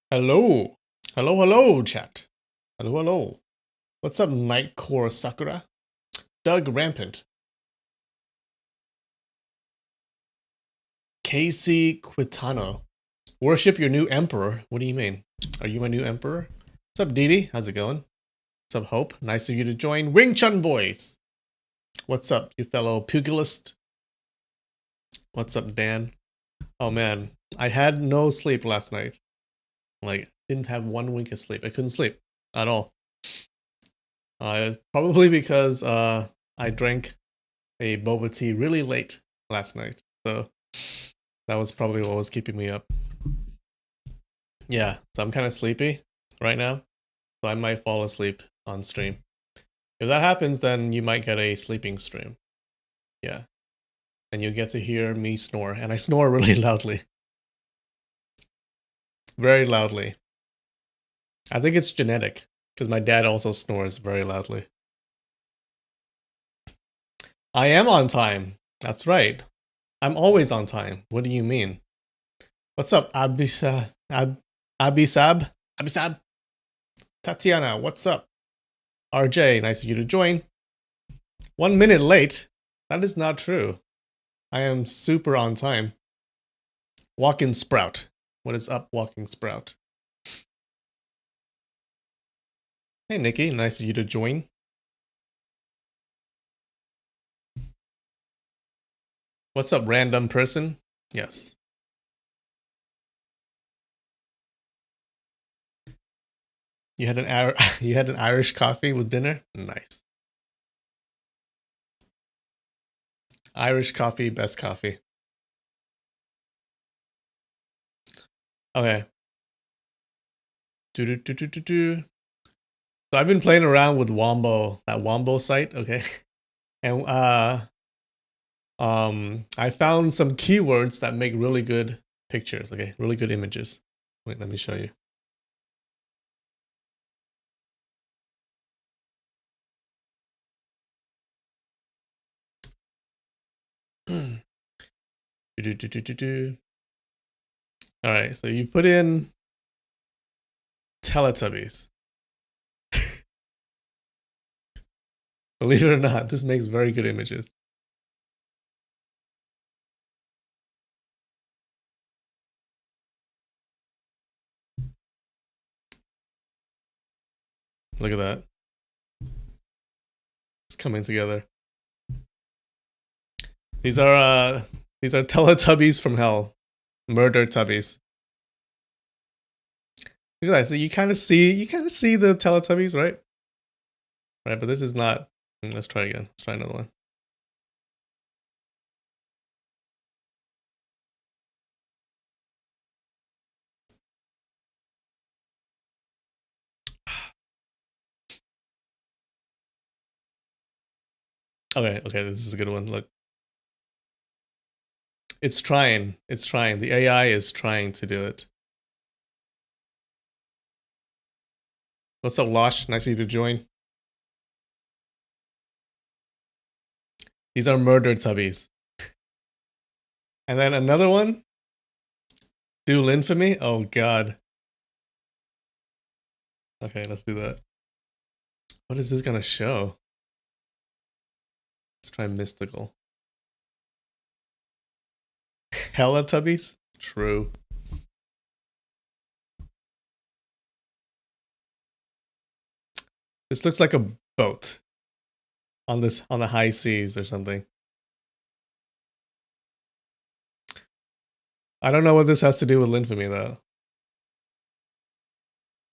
Hello. Hello, chat. Hello. What's up, Nightcore Sakura? Doug Rampant. Casey Quitano. Worship your new emperor. What do you mean? Are you my new emperor? What's up, Didi? How's it going? What's up, Hope? Nice of you to join. Wing Chun Boys. What's up, you fellow pugilist? What's up, Dan? Oh man, I had no sleep last night. Like, didn't have 1 wink of sleep. I couldn't sleep at all. Probably because I drank a boba tea really late last night. So that was probably what was keeping me up. Yeah, so I'm kind of sleepy right now. So I might fall asleep on stream. If that happens, then you might get a sleeping stream. Yeah. And you'll get to hear me snore. And I snore really loudly. Very loudly. I think it's genetic because my dad also snores very loudly. I am on time. That's right. I'm always on time. What do you mean? What's up, Abisab? Abisab? Tatiana, what's up? RJ, nice of you to join. 1 minute late? That is not true. I am super on time. Walking Sprout. What is up, Walking Sprout? Hey, Nikki, nice of you to join. What's up, random person? Yes. You had an Irish coffee with dinner? Nice. Irish coffee, best coffee. Okay. So I've been playing around with Wombo, that Wombo site, okay? And I found some keywords that make really good pictures, okay? Really good images. Wait, let me show you. All right, so you put in Teletubbies. Believe it or not, this makes very good images. Look at that. It's coming together. These are Teletubbies from hell. Murder Tubbies. Look at that. So you kind of see the Teletubbies, right? Right, but this is not. Let's try again. Let's try another one. Okay, this is a good one. Look. It's trying. The AI is trying to do it. What's up, Losh? Nice of you to join. These are murder tubbies. And then another one. Do infamy? Oh god. Okay, let's do that. What is this gonna show? Let's try mystical. Hella tubbies? True. This looks like a boat on the high seas or something. I don't know what this has to do with infamy though.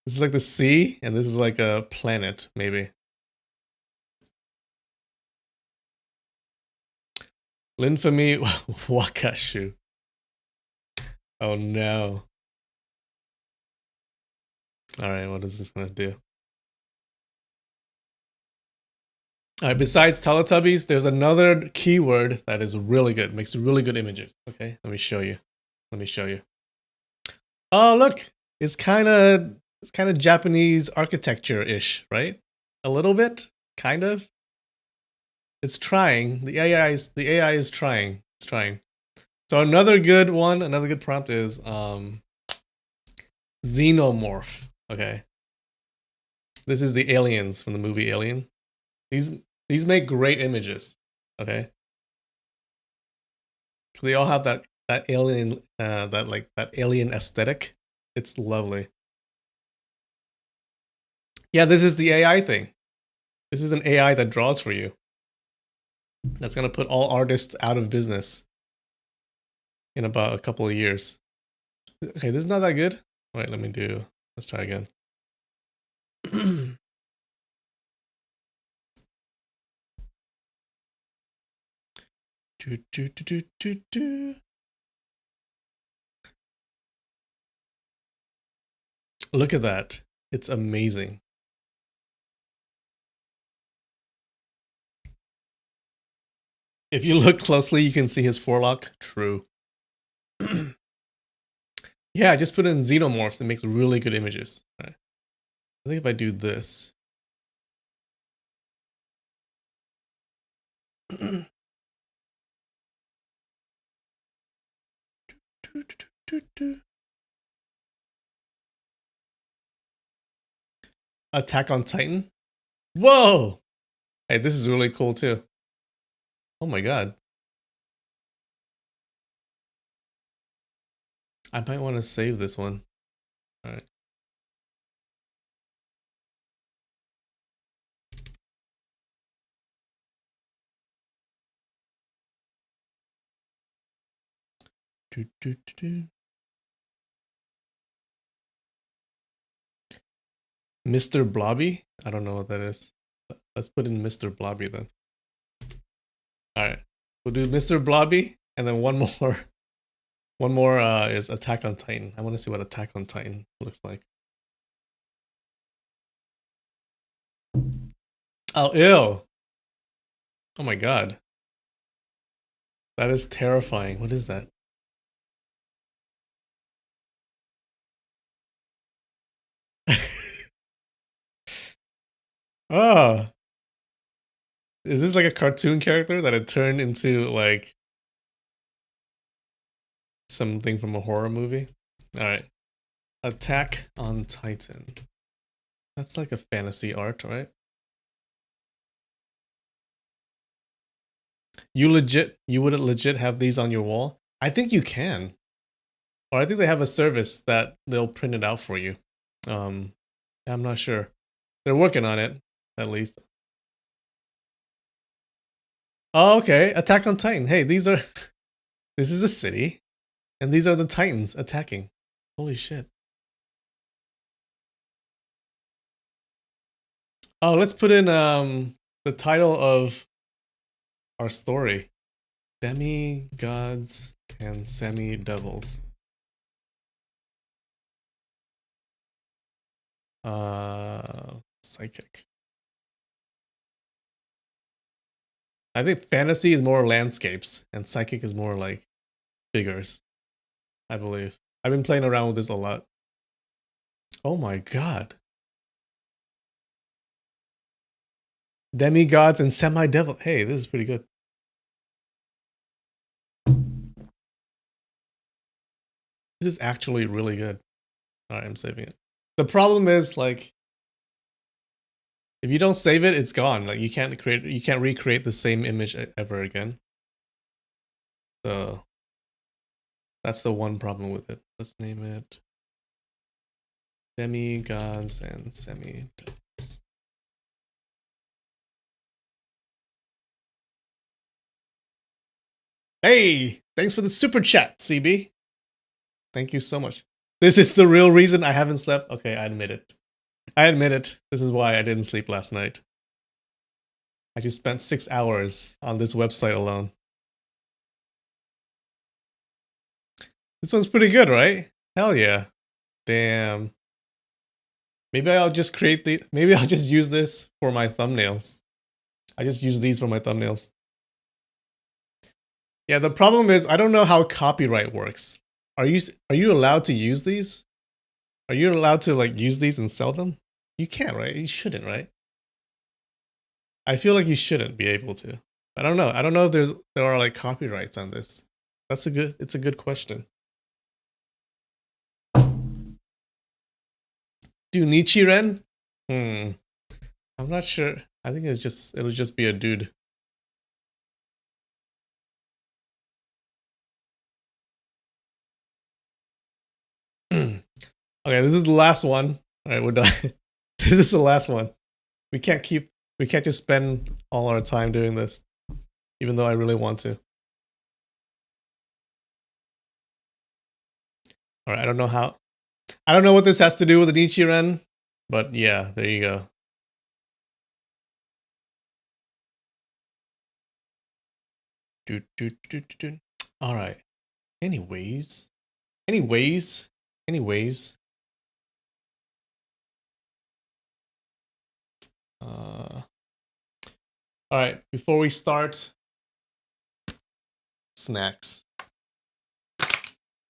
This is like the sea, and this is like a planet, maybe. Linfamy Wakashu. Oh no. Alright, what is this gonna do? Alright, besides Teletubbies, there's another keyword that is really good, makes really good images. Okay, let me show you. Oh look! It's kinda Japanese architecture-ish, right? A little bit? Kind of? It's trying. The AI is trying. It's trying. So another good prompt is Xenomorph. Okay. This is the aliens from the movie Alien. These make great images. Okay. They all have that alien that alien aesthetic. It's lovely. Yeah, this is the AI thing. This is an AI that draws for you. That's gonna put all artists out of business in about a couple of years. Okay, this is not that good. Wait, let's try again. Look at that. It's amazing. If you look closely, you can see his forelock. True. Yeah, just put in xenomorphs. It makes really good images. Right. I think if I do this. Attack on Titan. Whoa! Hey, this is really cool too. Oh my god. I might want to save this one. Alright. Mr. Blobby? I don't know what that is. Let's put in Mr. Blobby then. Alright. We'll do Mr. Blobby and then one more. One more is Attack on Titan. I want to see what Attack on Titan looks like. Oh, ew. Oh my god. That is terrifying. What is that? Oh. Is this like a cartoon character that had turned into like something from a horror movie? Alright. Attack on Titan. That's like a fantasy art, right? You wouldn't legit have these on your wall? I think you can. Or I think they have a service that they'll print it out for you. I'm not sure. They're working on it, at least. Oh, okay. Attack on Titan. Hey, these are... This is the city. And these are the Titans attacking. Holy shit. Oh, let's put in the title of our story. Demi-Gods and Semi-Devils. Psychic. I think fantasy is more landscapes and psychic is more like figures, I believe. I've been playing around with this a lot. Oh my god. Demi-Gods and Semi-Devils. Hey, this is pretty good. This is actually really good. Alright, I'm saving it. The problem is, like, if you don't save it, it's gone. Like, you can't recreate the same image ever again. So that's the one problem with it. Let's name it Demi-Gods and Semi-Devils. Hey, thanks for the super chat, CB. Thank you so much. This is the real reason I haven't slept. Okay, I admit it. I admit it. This is why I didn't sleep last night. I just spent 6 hours on this website alone. This one's pretty good, right? Hell yeah. Damn. Maybe I'll just maybe I'll just use this for my thumbnails. I just use these for my thumbnails. Yeah, the problem is I don't know how copyright works. Are you allowed to use these? Are you allowed to like use these and sell them? You can't, right? You shouldn't, right? I feel like you shouldn't be able to. I don't know. I don't know if there are like copyrights on this. It's a good question. Do Nichiren? I'm not sure. I think it'll just be a dude. Okay, this is the last one. All right, we're done. This is the last one. We can't just spend all our time doing this, even though I really want to. All right, I don't know what this has to do with the Nichiren, but yeah, there you go. All right. Anyways. All right, before we start, snacks.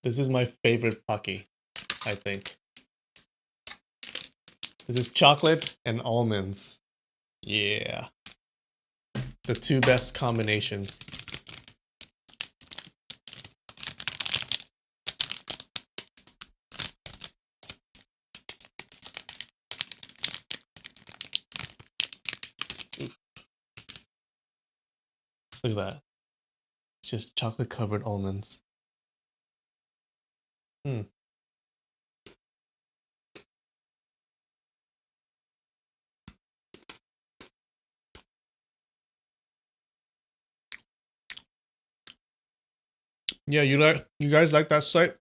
This is my favorite Pocky, I think. This is chocolate and almonds. Yeah. The two best combinations. Look at that. It's just chocolate covered almonds. Yeah, you guys like that site?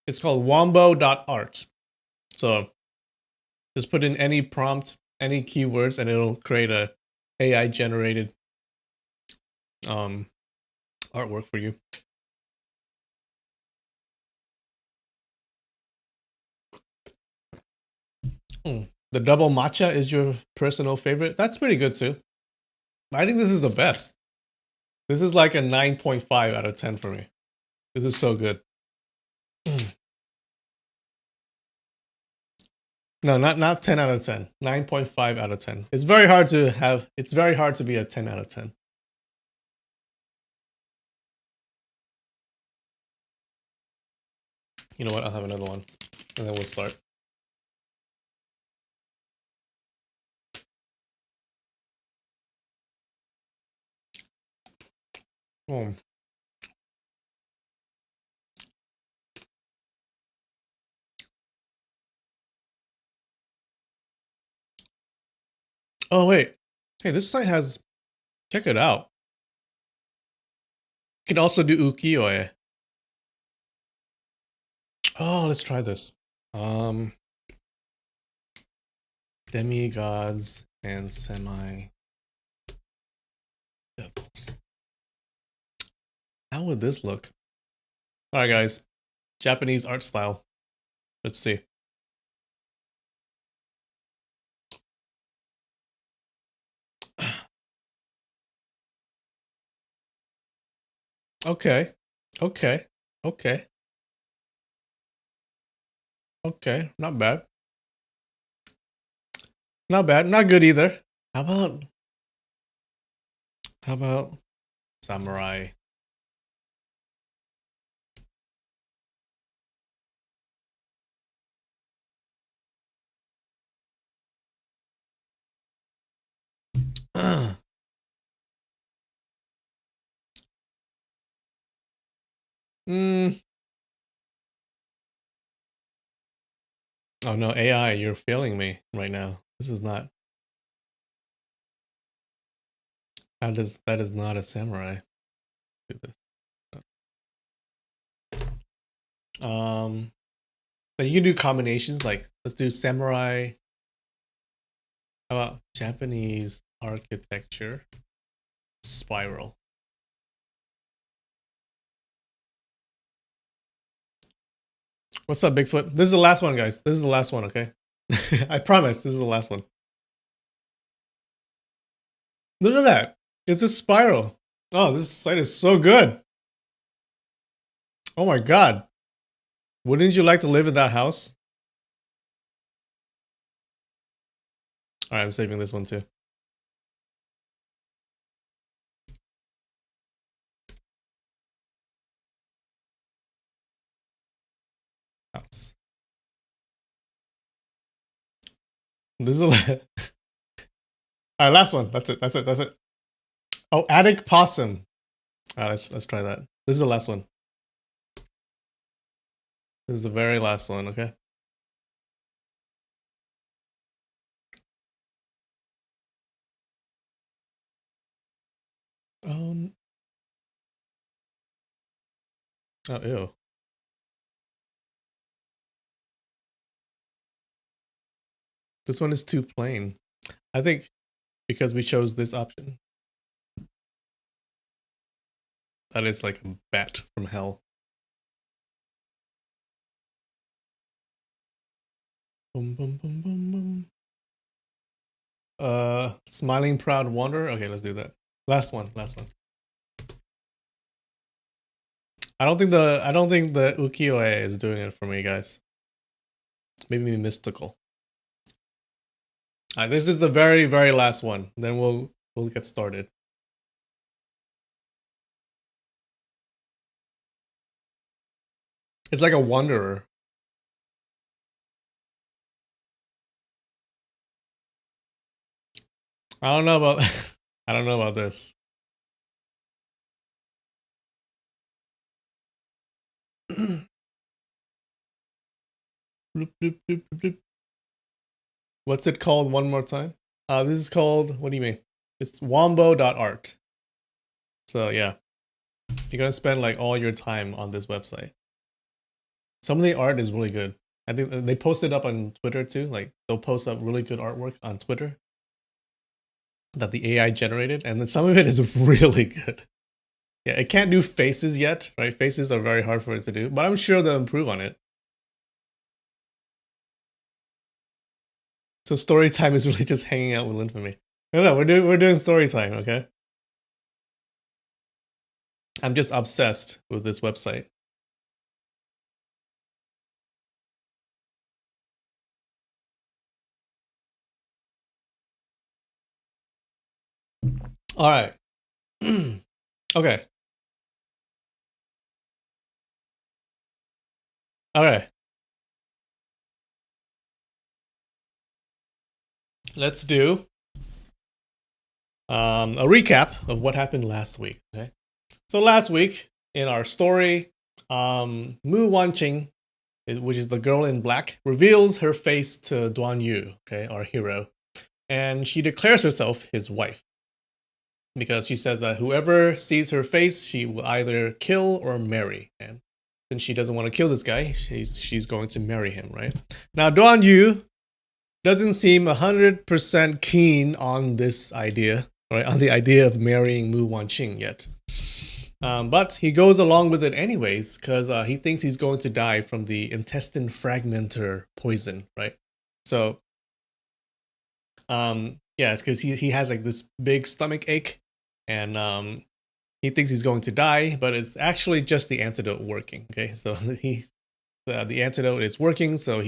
It's called wombo.art. So just put in any prompt, any keywords, and it'll create a AI generated artwork for you. The double matcha is your personal favorite. That's pretty good too. I think this is the best. This is like a 9.5 out of 10 for me. This is so good. No, not 10 out of 10. 9.5 out of 10. It's very hard to be a 10 out of 10. You know what? I'll have another one. And then we'll start. Oh. Oh wait. Hey, this site has, check it out. You can also do ukiyo-e. Oh, let's try this. Demi-Gods and Semi-Devils. How would this look? Alright guys. Japanese art style. Let's see. Okay. Okay. Okay. Okay. Not bad. Not bad. Not good either. How about samurai? Oh no, AI, you're failing me right now. This is not. That is not a samurai. Do this. But you can do combinations like let's do samurai. How about Japanese architecture spiral? What's up, Bigfoot? This is the last one, guys. This is the last one, okay? I promise this is the last one. Look at that. It's a spiral. Oh, this site is so good. Oh my god. Wouldn't you like to live in that house? Alright, I'm saving this one too. House. This is all right. Last one. That's it. That's it. That's it. Oh, attic possum. All right, let's try that. This is the last one. This is the very last one. Okay. Um. Oh, ew. This one is too plain. I think because we chose this option. That is like a bat from hell. Boom, boom, boom, boom, boom. Smiling proud wanderer. Okay, let's do that. Last one. Last one. I don't think the ukiyo-e is doing it for me, guys. Maybe mystical. All right, this is the very, very last one. Then we'll get started. It's like a wanderer. I don't know about I don't know about this. Bloop, bloop, bloop, bloop. What's it called one more time? This is called, what do you mean? It's wombo.art. So yeah, you're gonna spend like all your time on this website. Some of the art is really good. I think they post it up on Twitter too. Like they'll post up really good artwork on Twitter that the AI generated, and then some of it is really good. Yeah, it can't do faces yet, right? Faces are very hard for it to do, but I'm sure they'll improve on it. So story time is really just hanging out with Infamy. No, we're doing story time, okay? I'm just obsessed with this website. All right. Okay. Okay. Let's do a recap of what happened last week. Okay. So last week in our story, Mu Wanqing, which is the girl in black, reveals her face to Duan Yu, okay, our hero, and she declares herself his wife because she says that whoever sees her face, she will either kill or marry. And since she doesn't want to kill this guy, she's going to marry him, right? Now Duan Yu doesn't seem 100% keen on this idea, right? On the idea of marrying Mu Wanqing yet. But he goes along with it anyways because he thinks he's going to die from the intestine fragmenter poison, right? So, yeah, it's because he has like this big stomach ache, and he thinks he's going to die, but it's actually just the antidote working. Okay, so the antidote is working, so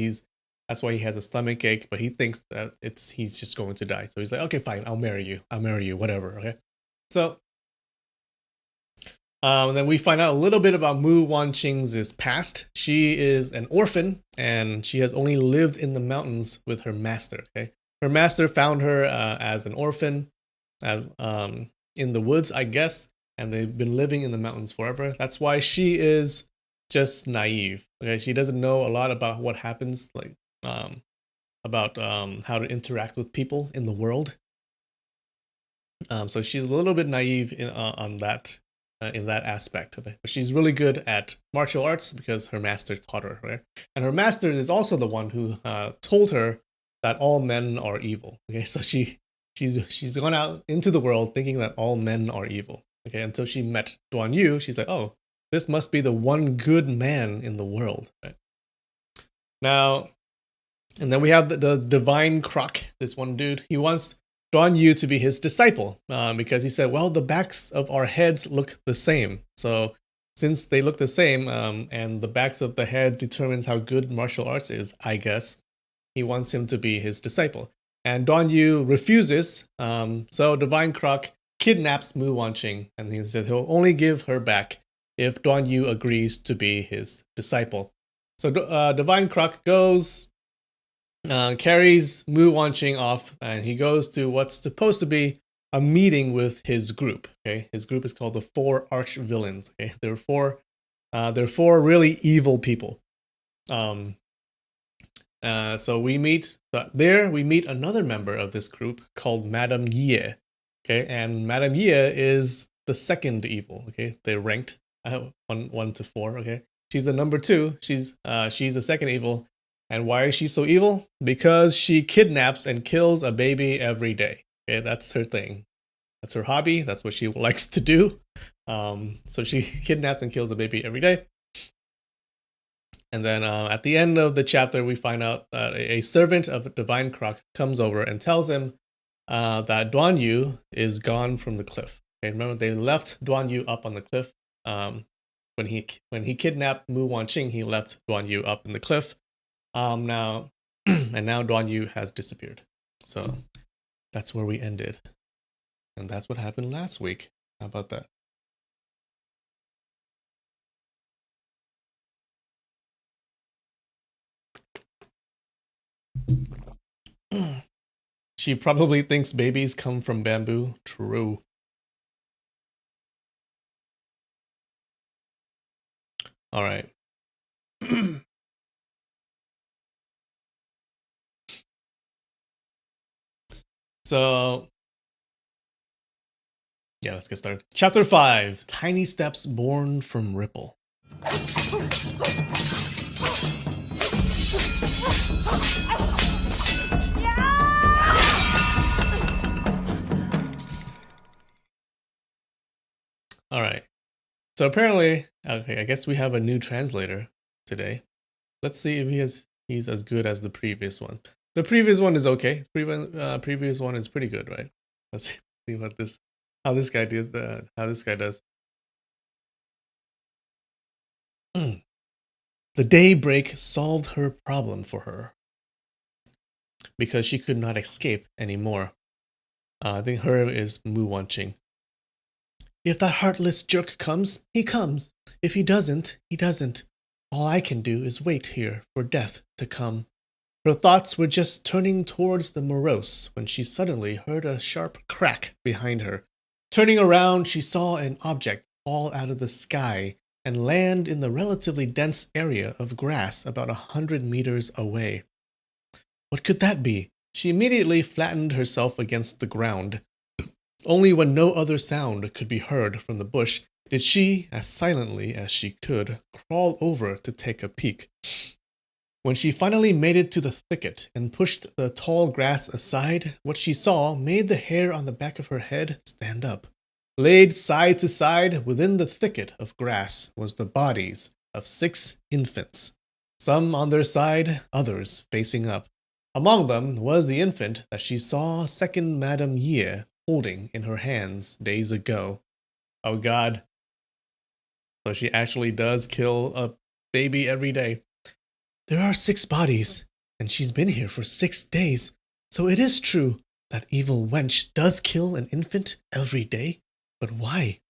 that's why he has a stomach ache, but he thinks that he's just going to die. So he's like, okay, fine, I'll marry you, whatever. Okay, so. Then we find out a little bit about Mu Wanqing's past. She is an orphan, and she has only lived in the mountains with her master. Okay, her master found her as an orphan, in the woods, I guess, and they've been living in the mountains forever. That's why she is just naive. Okay, she doesn't know a lot about what happens, like about how to interact with people in the world. So she's a little bit naive on that. In that aspect of it, but she's really good at martial arts because her master taught her, right? And her master is also the one who told her that all men are evil. Okay, so she's gone out into the world thinking that all men are evil. Okay, until she met Duan Yu, she's like, oh, this must be the one good man in the world. Right? Now, and then we have the divine croc. This one dude, he wants Duan Yu to be his disciple because he said, well, the backs of our heads look the same. So since they look the same and the backs of the head determines how good martial arts is, I guess, he wants him to be his disciple. And Duan Yu refuses. So Divine Croc kidnaps Mu Wanqing, and he said he'll only give her back if Duan Yu agrees to be his disciple. So Divine Croc goes carries Mu Wanqing off, and he goes to what's supposed to be a meeting with his group. Okay, his group is called the Four Arch Villains. Okay, they're four really evil people. So we meet another member of this group called Madame Ye. Okay, and Madame Ye is the second evil. Okay, they're ranked 1 to 4. Okay, she's the number 2. She's the second evil. And why is she so evil? Because she kidnaps and kills a baby every day. Okay, that's her thing. That's her hobby. That's what she likes to do. So she kidnaps and kills a baby every day. And then at the end of the chapter, we find out that a servant of Divine Croc comes over and tells him that Duan Yu is gone from the cliff. Okay, remember, they left Duan Yu up on the cliff. When he kidnapped Mu Wanqing, he left Duan Yu up in the cliff. Now Duan Yu has disappeared. So that's where we ended. And that's what happened last week. How about that? She probably thinks babies come from bamboo. True. All right. So, yeah, let's get started. Chapter 5, Tiny Steps Born from Ripple. All right. So apparently, okay, I guess we have a new translator today. Let's see if he's as good as the previous one. The previous one is okay. Previous one is pretty good, right? Let's see how this guy does. The daybreak solved her problem for her because she could not escape anymore. I think her is Mu Wanqing. If that heartless jerk comes, he comes. If he doesn't, he doesn't. All I can do is wait here for death to come. Her thoughts were just turning towards the morose when she suddenly heard a sharp crack behind her. Turning around, she saw an object fall out of the sky and land in the relatively dense area of grass about 100 meters away. What could that be? She immediately flattened herself against the ground. Only when no other sound could be heard from the bush did she, as silently as she could, crawl over to take a peek. When she finally made it to the thicket and pushed the tall grass aside, what she saw made the hair on the back of her head stand up. Laid side to side within the thicket of grass was the bodies of 6 infants, some on their side, others facing up. Among them was the infant that she saw second Madame Ye holding in her hands days ago. Oh God. So she actually does kill a baby every day. There are 6 bodies, and she's been here for 6 days. So it is true that evil wench does kill an infant every day. But why?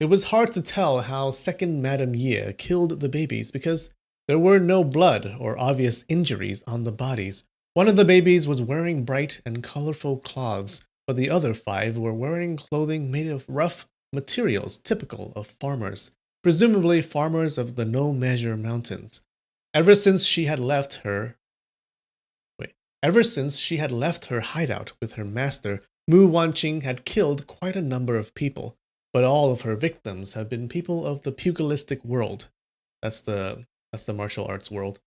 It was hard to tell how second Madame Ye killed the babies because there were no blood or obvious injuries on the bodies. One of the babies was wearing bright and colorful cloths, but the other 5 were wearing clothing made of rough materials typical of farmers, presumably farmers of the No Measure Mountains. Ever since she had left her hideout with her master, Mu Wanqing had killed quite a number of people, but all of her victims have been people of the pugilistic world. That's the martial arts world,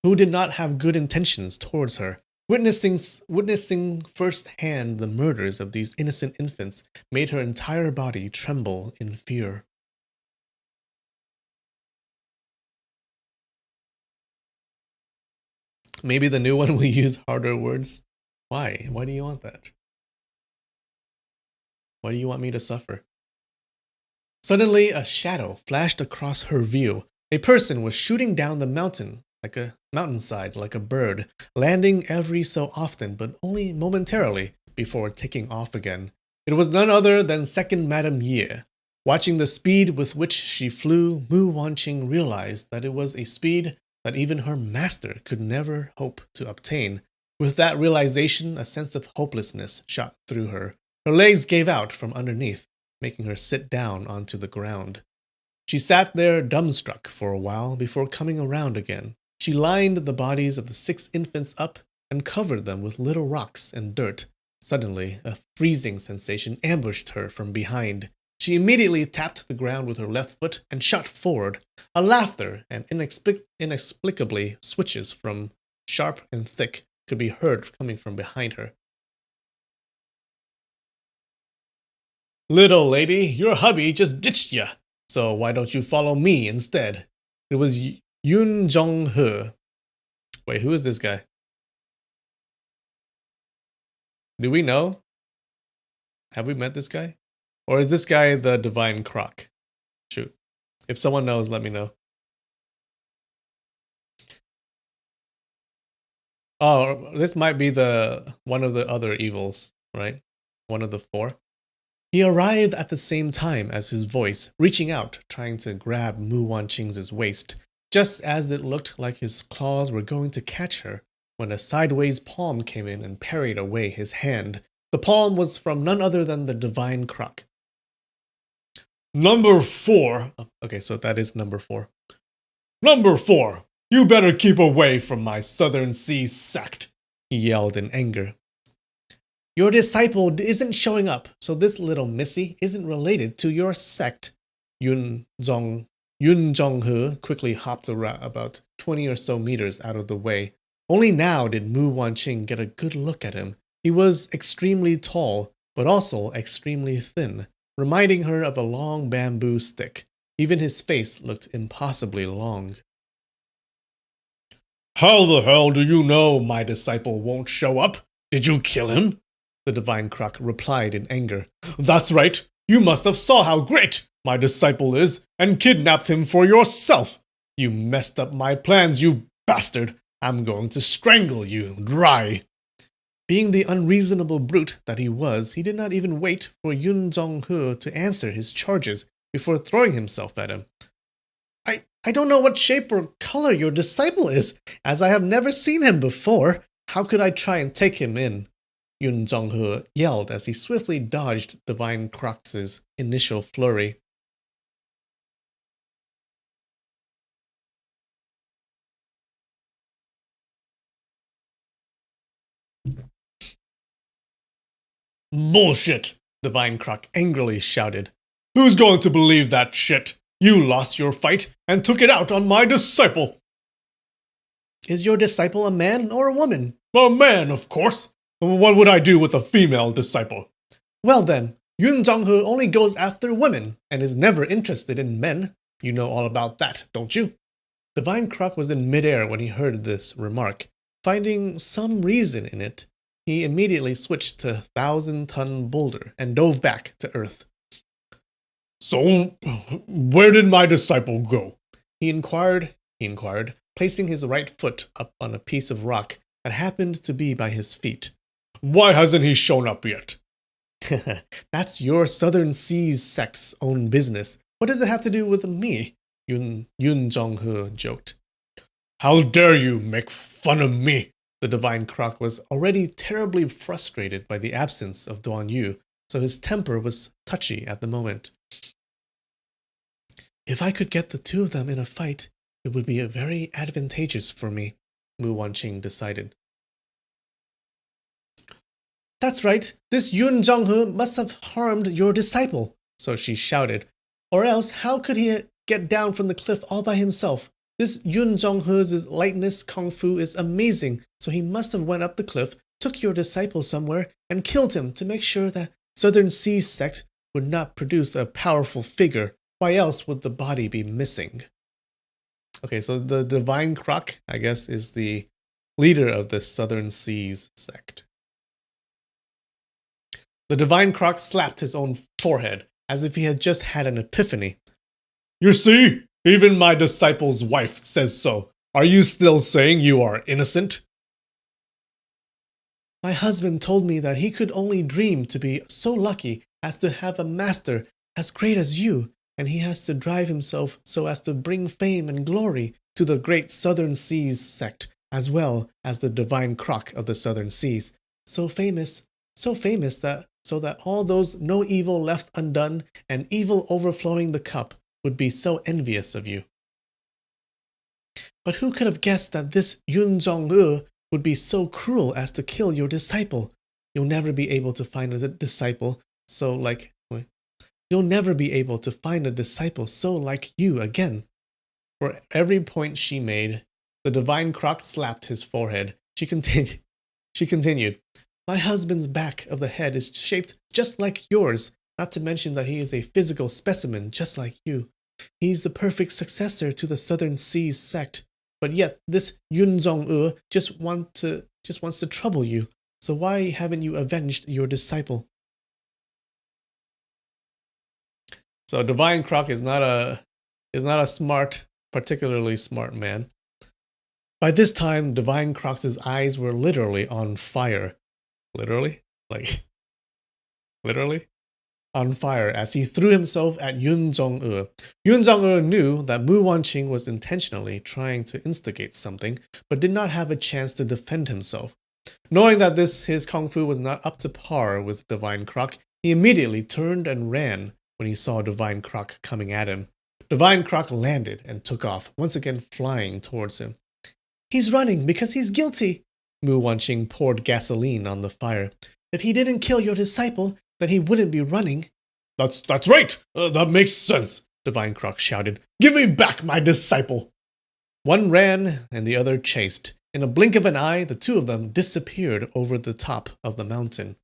who did not have good intentions towards her. Witnessing firsthand the murders of these innocent infants made her entire body tremble in fear. Maybe the new one will use harder words. Why? Why do you want that? Why do you want me to suffer? Suddenly, a shadow flashed across her view. A person was shooting down the mountain, like a mountainside, like a bird, landing every so often, but only momentarily, before taking off again. It was none other than second Madame Ye. Watching the speed with which she flew, Mu Wanqing realized that it was a speed that even her master could never hope to obtain. With that realization, a sense of hopelessness shot through her. Her legs gave out from underneath, making her sit down onto the ground. She sat there dumbstruck for a while before coming around again. She lined the bodies of the 6 infants up and covered them with little rocks and dirt. Suddenly, a freezing sensation ambushed her from behind. She immediately tapped the ground with her left foot and shot forward. A laughter and inexplicably switches from sharp and thick could be heard coming from behind her. "Little lady, your hubby just ditched ya, so why don't you follow me instead?" It was Yun Jong-he. Wait, who is this guy? Do we know? Have we met this guy? Or is this guy the Divine Croc? Shoot. If someone knows, let me know. Oh, this might be one of the other evils, right? One of the 4. He arrived at the same time as his voice, reaching out, trying to grab Mu Wanqing's waist, just as it looked like his claws were going to catch her, when a sideways palm came in and parried away his hand. The palm was from none other than the Divine Croc. "Number 4. Okay, so that is number 4. "Number 4, you better keep away from my Southern Sea sect," he yelled in anger. "Your disciple isn't showing up, so this little missy isn't related to your sect." Yun Jong-he quickly hopped around about 20 or so meters out of the way. Only now did Mu Wanqing get a good look at him. He was extremely tall, but also extremely thin, reminding her of a long bamboo stick. Even his face looked impossibly long. "How the hell do you know my disciple won't show up? Did you kill him?" the Divine Croc replied in anger. "That's right. You must have saw how great my disciple is and kidnapped him for yourself. You messed up my plans, you bastard. I'm going to strangle you dry." Being the unreasonable brute that he was, he did not even wait for Yun Jong-he to answer his charges before throwing himself at him. I don't know what shape or color your disciple is, as I have never seen him before. How could I try and take him in?" Yun Jong-he yelled as he swiftly dodged Divine Croc's initial flurry. "Bullshit!" Divine Croc angrily shouted. "Who's going to believe that shit? You lost your fight and took it out on my disciple." "Is your disciple a man or a woman?" "A man, of course. What would I do with a female disciple?" "Well then, Yun Jong-he only goes after women and is never interested in men. You know all about that, don't you?" Divine Croc was in midair when he heard this remark. Finding some reason in it, he immediately switched to 1,000-ton boulder and dove back to earth. "So, where did my disciple go?" he inquired, placing his right foot up on a piece of rock that happened to be by his feet. "Why hasn't he shown up yet?" "That's your Southern Seas sect's own business. What does it have to do with me?" Yun Jong-he joked. "How dare you make fun of me?" The Divine Croc was already terribly frustrated by the absence of Duan Yu, so his temper was touchy at the moment. "If I could get the 2 of them in a fight, it would be very advantageous for me," Mu Wanqing decided. "That's right, this Yun Jong-he must have harmed your disciple," so she shouted. "Or else how could he get down from the cliff all by himself? This Yun Jong-he's lightness kung fu is amazing, so he must have went up the cliff, took your disciple somewhere, and killed him to make sure that Southern Seas sect would not produce a powerful figure. Why else would the body be missing?" Okay, so the Divine Croc, I guess, is the leader of the Southern Seas sect. The Divine Croc slapped his own forehead, as if he had just had an epiphany. "You see, even my disciple's wife says so. Are you still saying you are innocent?" "My husband told me that he could only dream to be so lucky as to have a master as great as you, and he has to drive himself so as to bring fame and glory to the great Southern Seas sect, as well as the divine croc of the Southern Seas. So famous that so that all those no evil left undone and evil overflowing the cup would be so envious of you. But who could have guessed that this Yun Jong-e would be so cruel as to kill your disciple? You'll never be able to find a disciple so like you again. For every point she made, the divine croc slapped his forehead. She continued, my husband's back of the head is shaped just like yours, not to mention that he is a physical specimen just like you. He's the perfect successor to the Southern Seas sect, but yet this Yun Jong-e just wants to trouble you. So why haven't you avenged your disciple? So Divine Croc is not a particularly smart man. By this time, Divine Croc's eyes were literally on fire. Literally? Literally? On fire as he threw himself at Yun Jong-e. Yun Jong-e knew that Mu Wanqing was intentionally trying to instigate something, but did not have a chance to defend himself. Knowing that his kung fu was not up to par with Divine Croc, he immediately turned and ran when he saw Divine Croc coming at him. Divine Croc landed and took off, once again flying towards him. He's running because he's guilty. Mu Wanqing poured gasoline on the fire. If he didn't kill your disciple, then he wouldn't be running. That's right. That makes sense, Divine Croc shouted. Give me back my disciple. One ran and the other chased. In a blink of an eye, the two of them disappeared over the top of the mountain.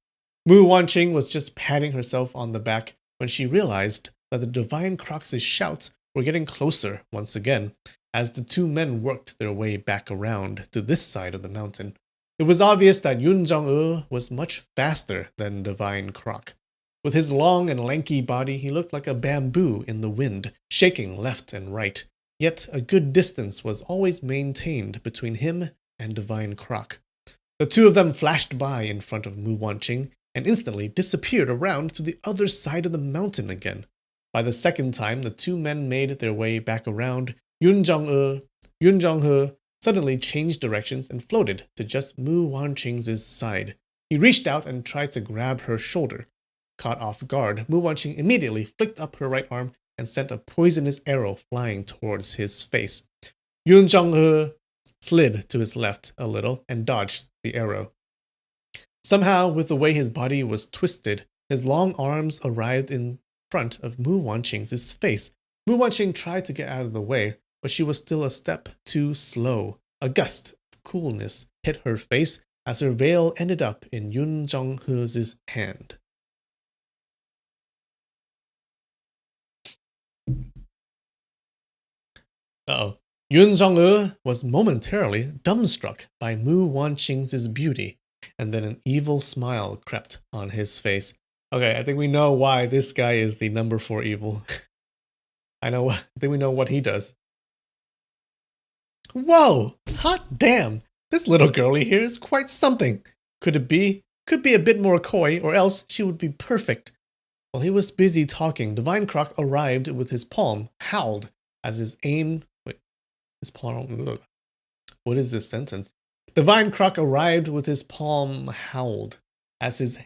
Mu Wanqing was just patting herself on the back when she realized that the Divine Croc's shouts were getting closer once again, as the two men worked their way back around to this side of the mountain. It was obvious that Yun Jong-e was much faster than Divine Croc. With his long and lanky body, he looked like a bamboo in the wind, shaking left and right. Yet a good distance was always maintained between him and Divine Croc. The two of them flashed by in front of Mu Wanqing and instantly disappeared around to the other side of the mountain again. By the second time the two men made their way back around, Yun Jong-he suddenly changed directions and floated to just Mu Wanqing's side. He reached out and tried to grab her shoulder. Caught off guard, Mu Wanqing immediately flicked up her right arm and sent a poisonous arrow flying towards his face. Yun Jong-he slid to his left a little and dodged the arrow. Somehow, with the way his body was twisted, his long arms arrived in front of Mu Wanqing's face. Mu Wanqing tried to get out of the way, but she was still a step too slow. A gust of coolness hit her face as her veil ended up in Yun Jong-he's hand. Yun Jong-e was momentarily dumbstruck by Mu Wanqing's beauty, and then an evil smile crept on his face. Okay, I think we know why this guy is the number 4 evil. I think we know what he does. Whoa! Hot damn! This little girlie here is quite something. Could be a bit more coy, or else she would be perfect. While he was busy talking, Divine Croc arrived with his palm howled as his aim. His palm. What is this sentence? Divine Croc arrived with his palm howled as he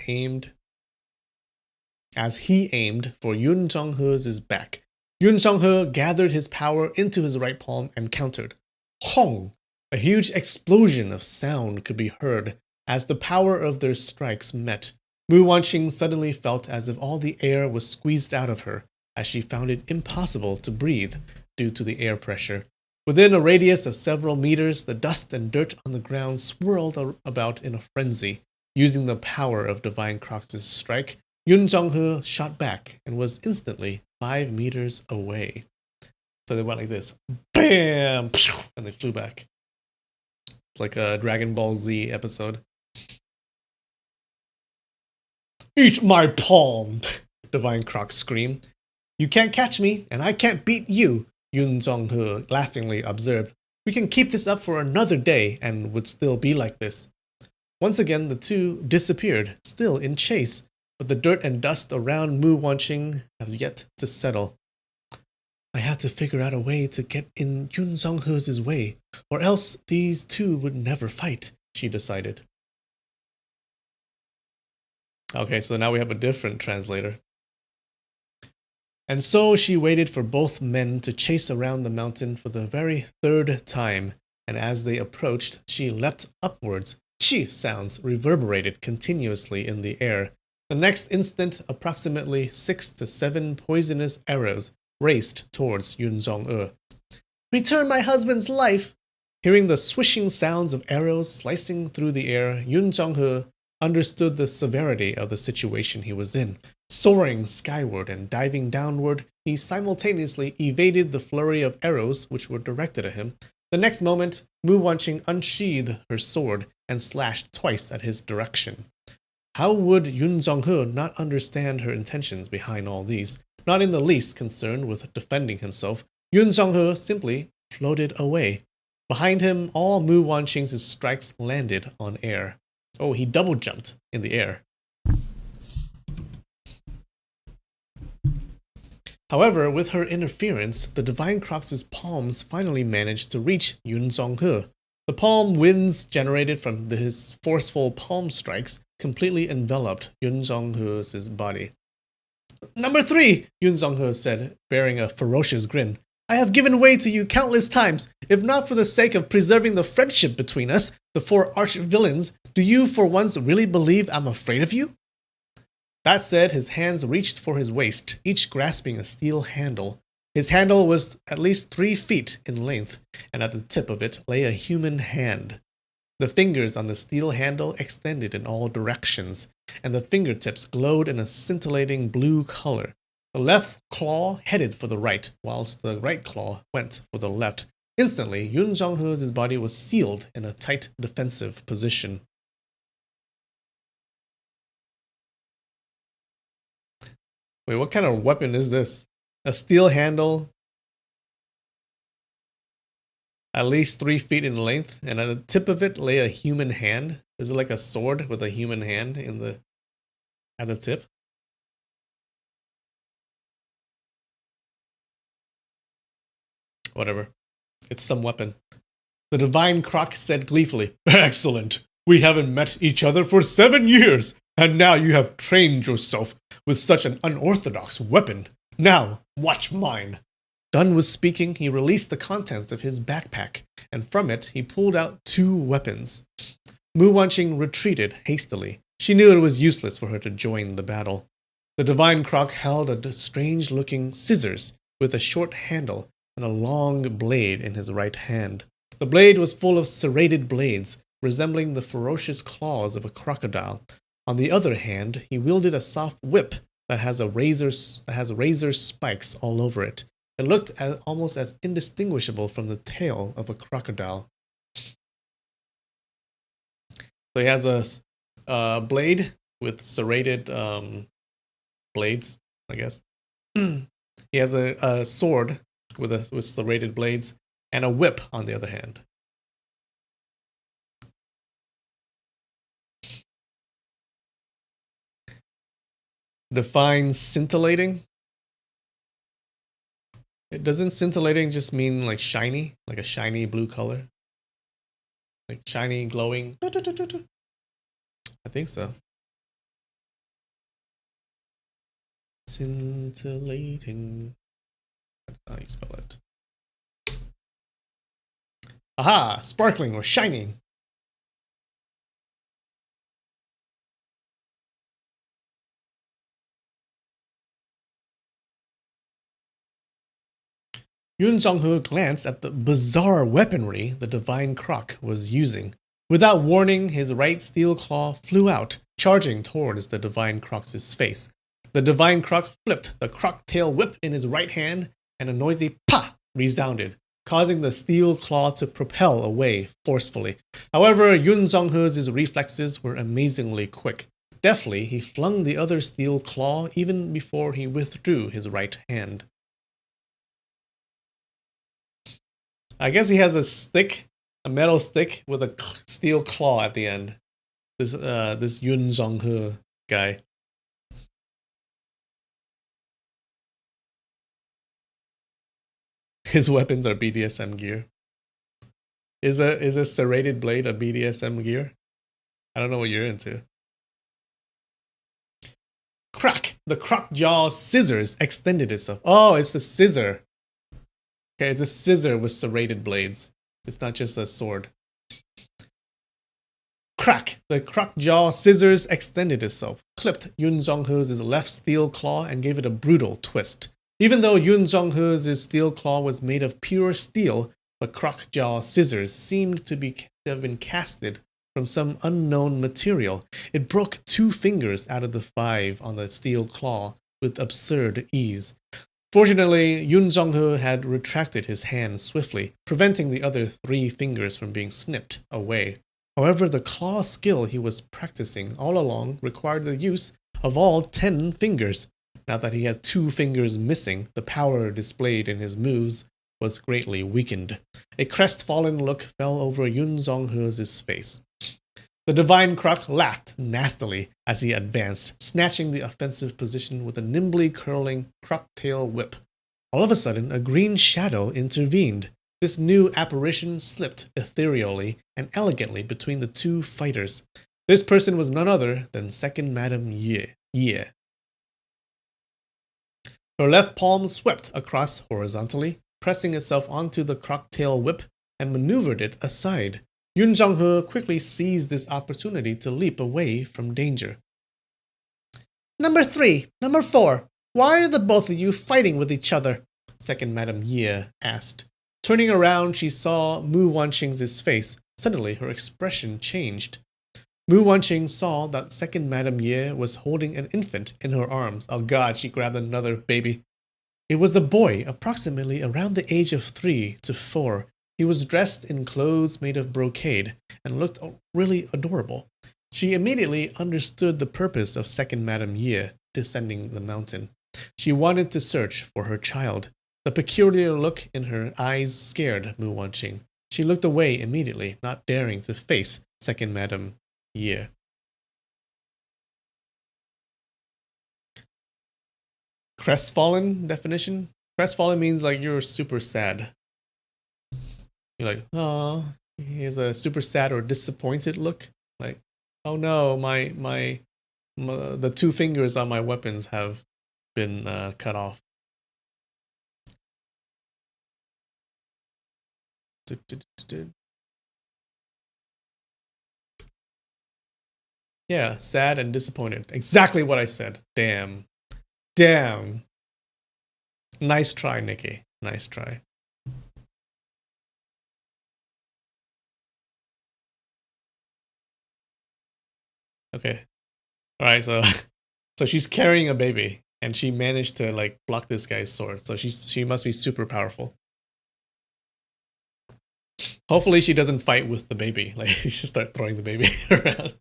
aimed for Yun Jong-he's back. Yun Jong-he gathered his power into his right palm and countered. Hong! A huge explosion of sound could be heard as the power of their strikes met. Mu Wanqing suddenly felt as if all the air was squeezed out of her, as she found it impossible to breathe due to the air pressure. Within a radius of several meters, the dust and dirt on the ground swirled about in a frenzy. Using the power of Divine Croc's strike, Yun Jong-he shot back and was instantly 5 meters away. So they went like this. Bam! And they flew back. It's like a Dragon Ball Z episode. Eat my palm! Divine Croc screamed. You can't catch me, and I can't beat you, Yun Jong-he laughingly observed. We can keep this up for another day and would still be like this. Once again, the two disappeared, still in chase. but the dirt and dust around Mu Wanqing have yet to settle. I have to figure out a way to get in Yun Zonghe's way, or else these two would never fight, she decided. Okay, so now we have a different translator. And so she waited for both men to chase around the mountain for the very third time, and as they approached, she leapt upwards. Chi sounds reverberated continuously in the air. The next instant, approximately 6 to 7 poisonous arrows raced towards Yun Zonghe. Return my husband's life! Hearing the swishing sounds of arrows slicing through the air, Yun Zonghe understood the severity of the situation he was in. Soaring skyward and diving downward, he simultaneously evaded the flurry of arrows which were directed at him. The next moment, Mu Wanqing unsheathed her sword and slashed twice at his direction. How would Yun Zonghe not understand her intentions behind all these? Not in the least concerned with defending himself, Yun Zonghe simply floated away. Behind him, all Mu Wanqing's strikes landed on air. Oh, he double jumped in the air. However, with her interference, the Divine Croc's palms finally managed to reach Yun Zonghe. The palm winds generated from his forceful palm strikes completely enveloped Yun Zonghe's body. Number 3, Yun Zonghe said, bearing a ferocious grin. I have given way to you countless times. If not for the sake of preserving the friendship between us, the 4 arch-villains, do you for once really believe I'm afraid of you? That said, his hands reached for his waist, each grasping a steel handle. His handle was at least 3 feet in length, and at the tip of it lay a human hand. The fingers on the steel handle extended in all directions, and the fingertips glowed in a scintillating blue color. The left claw headed for the right, whilst the right claw went for the left. Instantly, Yun Zonghe's body was sealed in a tight defensive position. Wait, what kind of weapon is this? A steel handle, at least 3 feet in length, and at the tip of it lay a human hand. Is it like a sword with a human hand at the tip? Whatever. It's some weapon. The Divine Croc said gleefully, Excellent! We haven't met each other for 7 years, and now you have trained yourself with such an unorthodox weapon. Now, watch mine. Done with speaking, he released the contents of his backpack, and from it he pulled out 2 weapons. Mu Wanqing retreated hastily. She knew it was useless for her to join the battle. The Divine Croc held a strange-looking scissors with a short handle and a long blade in his right hand. The blade was full of serrated blades, resembling the ferocious claws of a crocodile. On the other hand, he wielded a soft whip that has razor spikes all over it. It looked almost as indistinguishable from the tail of a crocodile. So he has a blade with serrated blades, I guess. He has a sword with serrated blades, and a whip on the other hand. Define scintillating. Doesn't scintillating just mean like shiny, like a shiny blue color? Like shiny, glowing? I think so. Scintillating. That's how you spell it. Aha! Sparkling or shining. Yun Zonghe glanced at the bizarre weaponry the Divine Croc was using. Without warning, his right steel claw flew out, charging towards the Divine Croc's face. The Divine Croc flipped the croc-tail whip in his right hand, and a noisy "pa" resounded, causing the steel claw to propel away forcefully. However, Yun Zonghe's reflexes were amazingly quick. Deftly, he flung the other steel claw even before he withdrew his right hand. I guess he has a stick, a metal stick with a steel claw at the end. This Yun Zonghe guy. His weapons are BDSM gear. Is a serrated blade a BDSM gear? I don't know what you're into. Crack! The croc jaw scissors extended itself. Oh, it's a scissor. Okay, it's a scissor with serrated blades. It's not just a sword. Crack! The croc jaw scissors extended itself, clipped Yun Zhonghe's left steel claw, and gave it a brutal twist. Even though Yun Zhonghe's steel claw was made of pure steel, the croc jaw scissors seemed to have been casted from some unknown material. It broke 2 fingers out of the 5 on the steel claw with absurd ease. Fortunately, Yun Zhonghe had retracted his hand swiftly, preventing the other 3 fingers from being snipped away. However, the claw skill he was practicing all along required the use of all 10 fingers. Now that he had 2 fingers missing, the power displayed in his moves was greatly weakened. A crestfallen look fell over Yun Zhonghe's face. The divine croc laughed nastily as he advanced, snatching the offensive position with a nimbly curling croc-tail whip. All of a sudden, a green shadow intervened. This new apparition slipped ethereally and elegantly between the 2 fighters. This person was none other than Second Madam Ye. Her left palm swept across horizontally, pressing itself onto the croc-tail whip and maneuvered it aside. Yun Zhonghe quickly seized this opportunity to leap away from danger. Number 3, number 4, why are the both of you fighting with each other? Second Madam Ye asked. Turning around, she saw Mu Wanqing's face. Suddenly, her expression changed. Mu Wanqing saw that Second Madam Ye was holding an infant in her arms. Oh god, she grabbed another baby. It was a boy, approximately around the age of 3 to 4. He was dressed in clothes made of brocade and looked really adorable. She immediately understood the purpose of Second Madam Ye descending the mountain. She wanted to search for her child. The peculiar look in her eyes scared Mu Wanqing. She looked away immediately, not daring to face Second Madam Ye. Crestfallen definition? Crestfallen means like you're super sad. You're like, oh, he has a super sad or disappointed look. Like, oh no, the 2 fingers on my weapons have been cut off. Yeah, sad and disappointed. Exactly what I said. Damn. Nice try, Nikki. Nice try. Okay. Alright, so she's carrying a baby and she managed to like block this guy's sword. So she must be super powerful. Hopefully she doesn't fight with the baby. Like she should start throwing the baby around.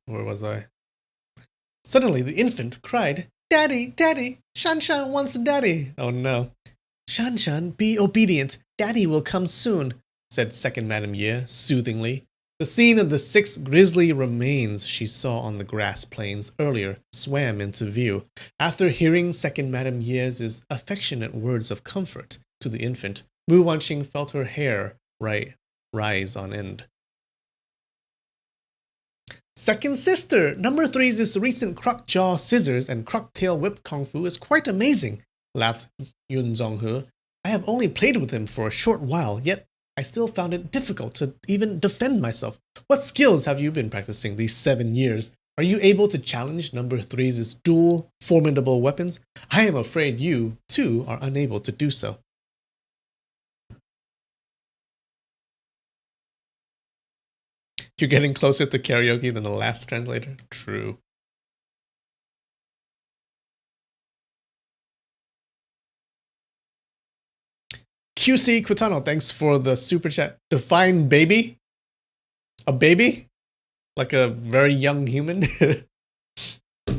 Where was I? Suddenly the infant cried, Daddy, Daddy, Shanshan wants Daddy. Oh no. Shanshan, be obedient. Daddy will come soon, said Second Madam Ye soothingly. The scene of the 6 grisly remains she saw on the grass plains earlier swam into view. After hearing Second Madam Ye's affectionate words of comfort to the infant, Mu Wanqing felt her hair rise on end. Second sister, number 3's recent croc jaw scissors and croc tail whip kung fu is quite amazing, laughed Yun Zhonghe. I have only played with him for a short while, yet I still found it difficult to even defend myself. What skills have you been practicing these 7 years? Are you able to challenge number 3's dual formidable weapons? I am afraid you, too, are unable to do so. You're getting closer to karaoke than the last translator? True. QC Quitano, thanks for the super chat. Define baby? A baby? Like a very young human?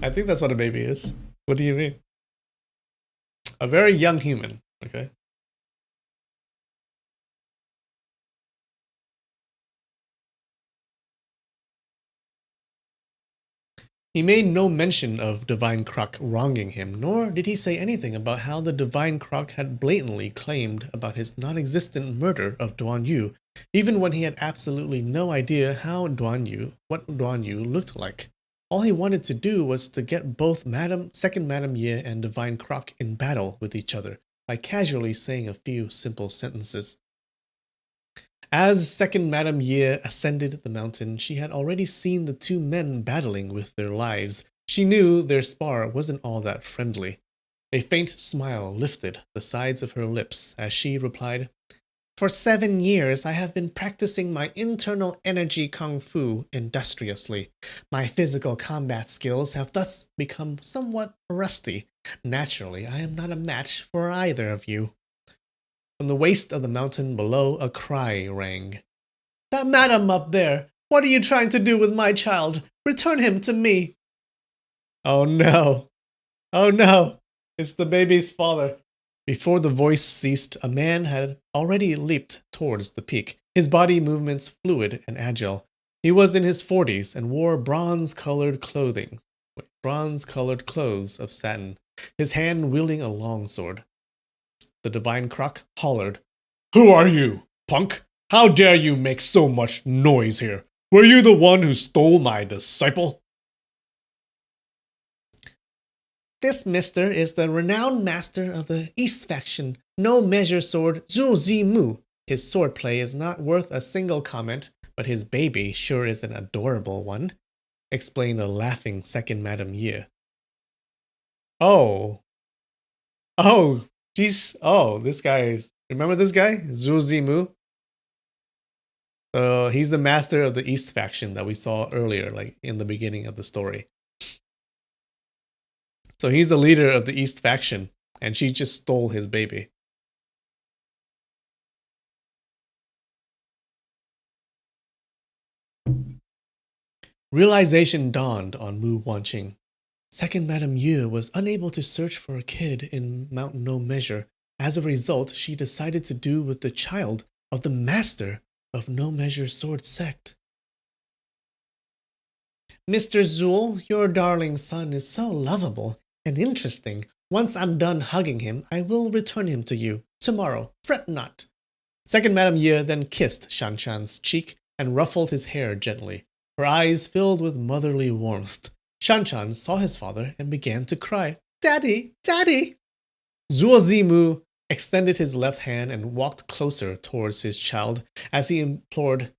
I think that's what a baby is. What do you mean? A very young human, okay? He made no mention of Divine Croc wronging him, nor did he say anything about how the Divine Croc had blatantly claimed about his non-existent murder of Duan Yu, even when he had absolutely no idea what Duan Yu looked like. All he wanted to do was to get both Second Madam Ye and Divine Croc in battle with each other by casually saying a few simple sentences. As Second Madam Ye ascended the mountain, she had already seen the two men battling with their lives. She knew their spar wasn't all that friendly. A faint smile lifted the sides of her lips as she replied, "For 7 years I have been practicing my internal energy kung fu industriously. My physical combat skills have thus become somewhat rusty. Naturally, I am not a match for either of you." From the waist of the mountain below, a cry rang. "That madam up there! What are you trying to do with my child? Return him to me!" Oh no! Oh no! It's the baby's father. Before the voice ceased, a man had already leaped towards the peak, his body movements fluid and agile. He was in his 40s and wore bronze-colored clothes of satin, his hand wielding a longsword. The Divine Croc hollered, "Who are you, punk? How dare you make so much noise here? Were you the one who stole my disciple?" "This mister is the renowned master of the East faction, no-measure sword Zhu Zimu. His swordplay is not worth a single comment, but his baby sure is an adorable one," explained a laughing Second Madam Ye. Oh, jeez. Oh, this guy is... Remember this guy? Zhu Zimu? He's the master of the East faction that we saw earlier, like in the beginning of the story. So he's the leader of the East faction, and she just stole his baby. Realization dawned on Mu Wanqing. Second Madam Ye was unable to search for a kid in Mount No Measure. As a result, she decided to do with the child of the master of No Measure Sword Sect. "Mr. Zul, your darling son is so lovable and interesting. Once I'm done hugging him, I will return him to you. Tomorrow, fret not." Second Madam Ye then kissed Shanshan's cheek and ruffled his hair gently. Her eyes filled with motherly warmth. Shanshan saw his father and began to cry. "Daddy, Daddy!" Zhuo Zimu extended his left hand and walked closer towards his child as he implored,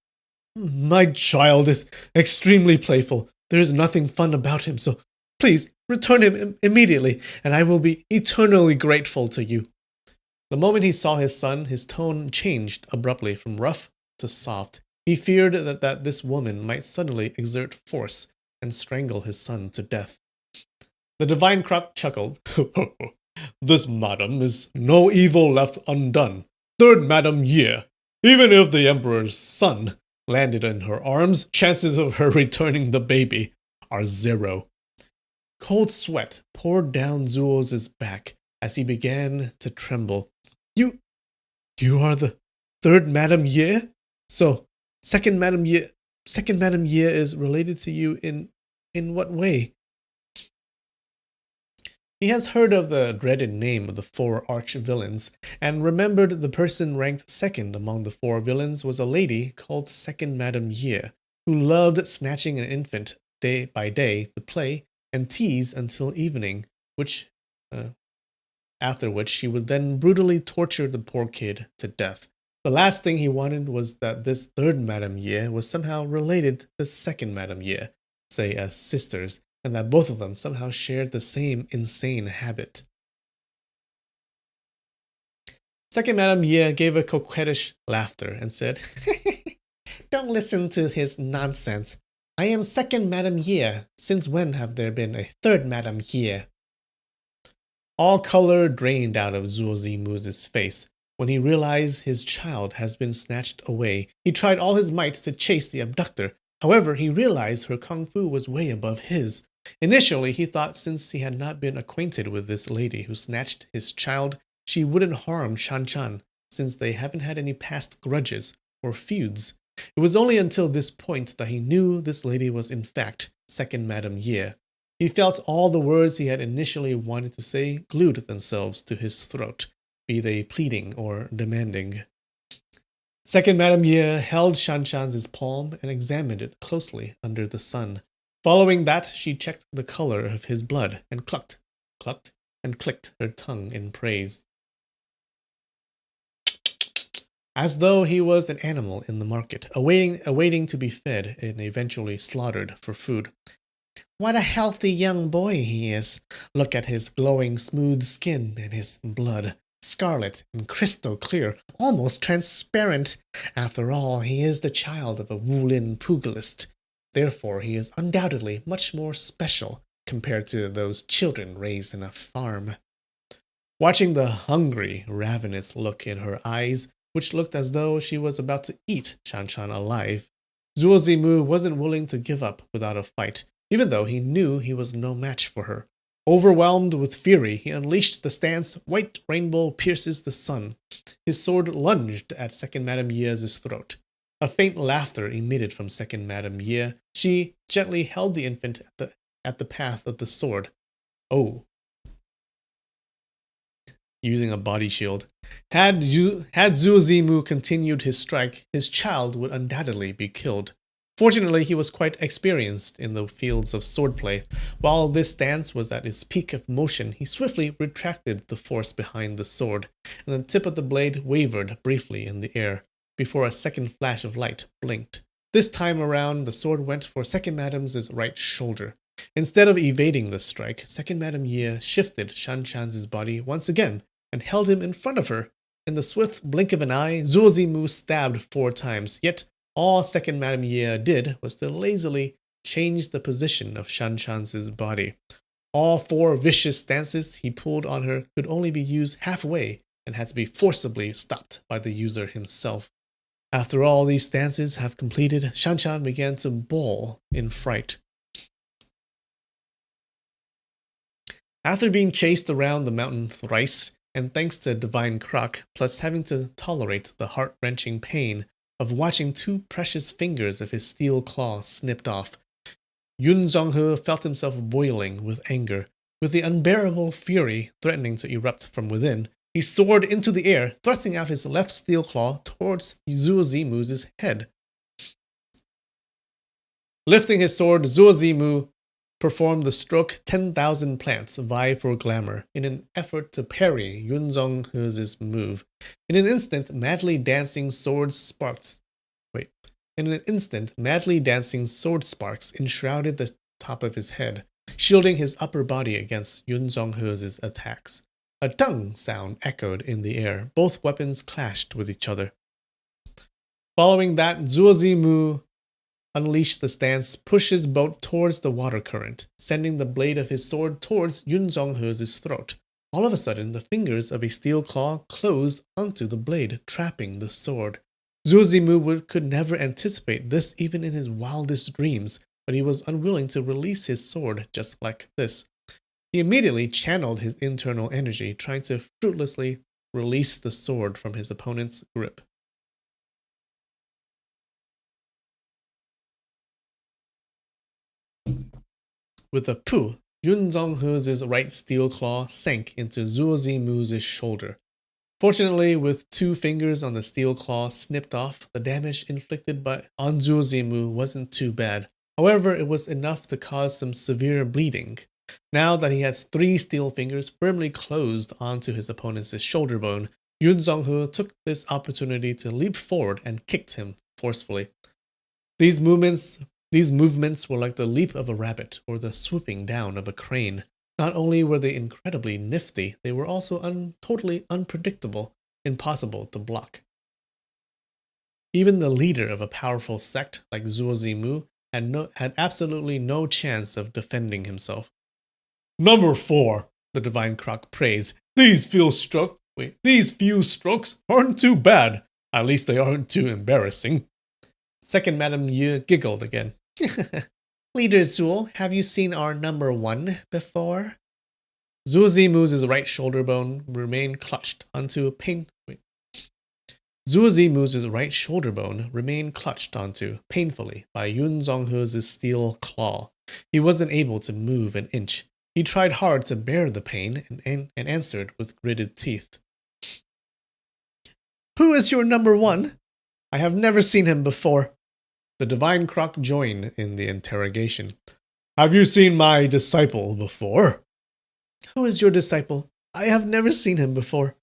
"My child is extremely playful. There is nothing fun about him, so please return him immediately, and I will be eternally grateful to you." The moment he saw his son, his tone changed abruptly from rough to soft. He feared that this woman might suddenly exert force and strangle his son to death. The Divine Croc chuckled. "This madam is no evil left undone. Third Madam Ye. Even if the Emperor's son landed in her arms, chances of her returning the baby are 0. Cold sweat poured down Zuo's back as he began to tremble. You are the Third Madam Ye? So, Second Madam Ye is related to you in what way?" He has heard of the dreaded name of the 4 arch-villains, and remembered the person ranked second among the 4 villains was a lady called Second Madam Ye, who loved snatching an infant day by day to play and tease until evening, after which she would then brutally torture the poor kid to death. The last thing he wanted was that this Third Madam Ye was somehow related to Second Madam Ye, say as sisters, and that both of them somehow shared the same insane habit. Second Madam Ye gave a coquettish laughter and said, "Don't listen to his nonsense. I am Second Madam Ye. Since when have there been a Third Madam Ye?" All color drained out of Zhuo Zimu's face. When he realized his child has been snatched away, he tried all his might to chase the abductor. However, he realized her kung fu was way above his. Initially, he thought since he had not been acquainted with this lady who snatched his child, she wouldn't harm Shanshan, since they haven't had any past grudges or feuds. It was only until this point that he knew this lady was in fact Second Madam Ye, He felt all the words he had initially wanted to say glued themselves to his throat, be they pleading or demanding. Second Madame Ye held Shanshan's palm and examined it closely under the sun. Following that, she checked the color of his blood and clucked, and clicked her tongue in praise. As though he was an animal in the market, awaiting to be fed and eventually slaughtered for food. What a healthy young boy he is. Look at his glowing smooth skin and his blood. Scarlet and crystal clear, almost transparent. After all, he is the child of a Wulin pugilist. Therefore, he is undoubtedly much more special compared to those children raised in a farm. Watching the hungry, ravenous look in her eyes, which looked as though she was about to eat Shanshan alive, Zhuo Zimu wasn't willing to give up without a fight, even though he knew he was no match for her. Overwhelmed with fury, he unleashed the stance, White Rainbow Pierces the Sun. His sword lunged at Second Madame Ye's throat. A faint laughter emitted from Second Madame Ye. She gently held the infant at the path of the sword. Oh. Using a body shield. Had Zhu Zimu continued his strike, his child would undoubtedly be killed. Fortunately, he was quite experienced in the fields of swordplay. While this stance was at its peak of motion, he swiftly retracted the force behind the sword, and the tip of the blade wavered briefly in the air, before a second flash of light blinked. This time around, the sword went for Second Madame's right shoulder. Instead of evading the strike, Second Madame Ye shifted Shanshan's body once again and held him in front of her. In the swift blink of an eye, Zhuo Zimu stabbed 4 times, yet all Second Madame Ye did was to lazily change the position of Shanshan's body. All 4 vicious stances he pulled on her could only be used halfway and had to be forcibly stopped by the user himself. After all these stances have completed, Shanshan began to bawl in fright. After being chased around the mountain thrice, and thanks to Divine Croc, plus having to tolerate the heart-wrenching pain of watching 2 precious fingers of his steel claw snipped off, Yun Zhonghe felt himself boiling with anger. With the unbearable fury threatening to erupt from within, he soared into the air, thrusting out his left steel claw towards Zhuo Zimu's head. Lifting his sword, Zhuo Zimu performed the stroke 10,000 plants vie for glamour in an effort to parry Yun Zhonghe's move. In an instant, madly dancing sword sparks enshrouded the top of his head, shielding his upper body against Yun Zhonghe's attacks. A tung sound echoed in the air. Both weapons clashed with each other. Following that, Zhuo Zimu unleashed the stance, pushed his boat towards the water current, sending the blade of his sword towards Yun Zhonghe's throat. All of a sudden, the fingers of a steel claw closed onto the blade, trapping the sword. Zhuo Zimu could never anticipate this even in his wildest dreams, but he was unwilling to release his sword just like this. He immediately channeled his internal energy, trying to fruitlessly release the sword from his opponent's grip. With a pooh, Yun Zhonghe's right steel claw sank into Zhuo Zimu's shoulder. Fortunately, with 2 fingers on the steel claw snipped off, the damage inflicted on Zhuo Zimu wasn't too bad. However, it was enough to cause some severe bleeding. Now that he has 3 steel fingers firmly closed onto his opponent's shoulder bone, Yun Zhonghe took this opportunity to leap forward and kicked him forcefully. These movements were like the leap of a rabbit or the swooping down of a crane. Not only were they incredibly nifty, they were also totally unpredictable, impossible to block. Even the leader of a powerful sect like Zhuo Zimu had absolutely no chance of defending himself. Number 4, the Divine Croc praised. These few strokes aren't too bad. At least they aren't too embarrassing. Second Madame Ye giggled again. Leader Zhuo, have you seen our number 1 before? Zhuo Zimu's right shoulder bone remained clutched onto painfully by Yun Zhonghe's steel claw. He wasn't able to move an inch. He tried hard to bear the pain and answered with gritted teeth. Who is your number one? I have never seen him before. The divine croc joined in the interrogation. Have you seen my disciple before? Who is your disciple? I have never seen him before.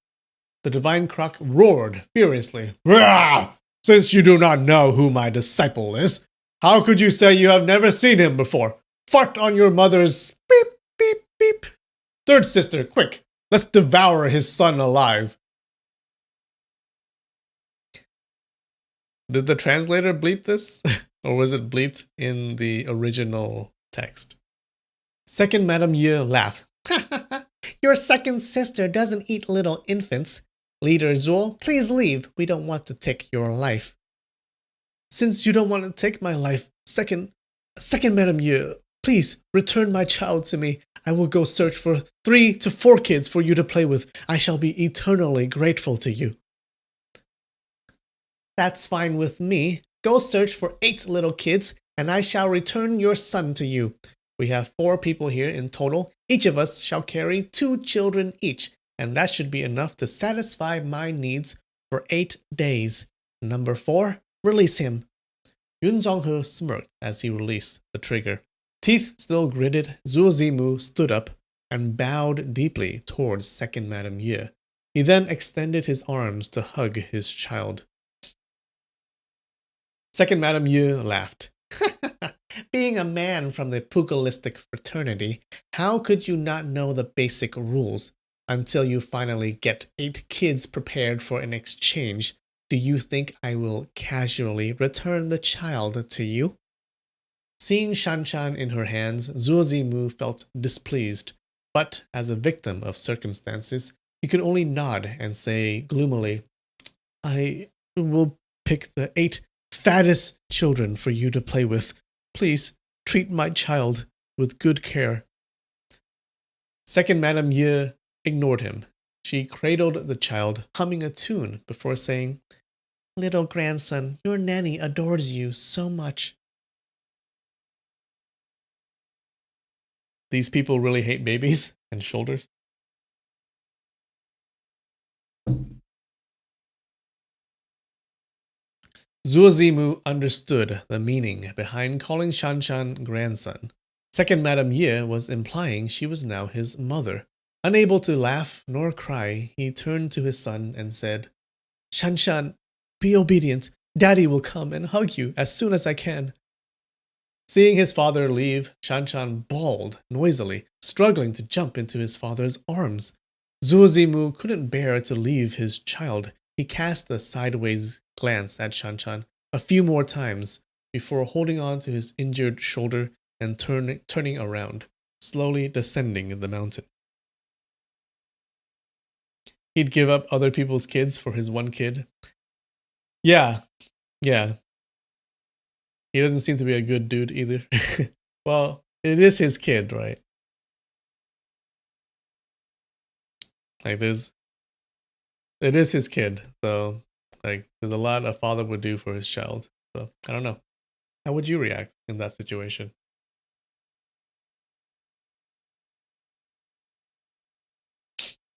The divine croc roared furiously. Rah! Since you do not know who my disciple is, how could you say you have never seen him before? Fart on your mother's beep, beep, beep. Third sister, quick, let's devour his son alive. Did the translator bleep this? Or was it bleeped in the original text? Second Madame Ye laughed. Your second sister doesn't eat little infants. Leader Zhuo, please leave. We don't want to take your life. Since you don't want to take my life, second Madame Ye, please return my child to me. I will go search for 3 to 4 kids for you to play with. I shall be eternally grateful to you. That's fine with me. Go search for 8 little kids, and I shall return your son to you. We have 4 people here in total. Each of us shall carry 2 children each, and that should be enough to satisfy my needs for 8 days. Number 4, release him. Yun Zhonghe smirked as he released the trigger. Teeth still gritted, Zhuo Zimu stood up and bowed deeply towards second Madame Ye. He then extended his arms to hug his child. Second Madame Ye laughed. Being a man from the pugilistic fraternity, how could you not know the basic rules? Until you finally get 8 kids prepared for an exchange, do you think I will casually return the child to you? Seeing Shanshan in her hands, Zhuo Zimu felt displeased, but as a victim of circumstances, he could only nod and say gloomily, I will pick the 8 fattest children for you to play with. Please treat my child with good care. Second Madame Ye ignored him. She cradled the child, humming a tune before saying, Little grandson, your nanny adores you so much. These people really hate babies and shoulders. Zhuo Zimu understood the meaning behind calling Shanshan grandson. Second Madame Ye was implying she was now his mother. Unable to laugh nor cry, he turned to his son and said, Shanshan, be obedient. Daddy will come and hug you as soon as I can. Seeing his father leave, Shanshan bawled noisily, struggling to jump into his father's arms. Zhuo Zimu couldn't bear to leave his child. He cast a sideways glance at Shanshan a few more times before holding on to his injured shoulder and turning around, slowly descending the mountain. He'd give up other people's kids for his one kid. Yeah. He doesn't seem to be a good dude either. Well, it is his kid, right? Like it is his kid, so like there's a lot a father would do for his child. So I don't know. How would you react in that situation?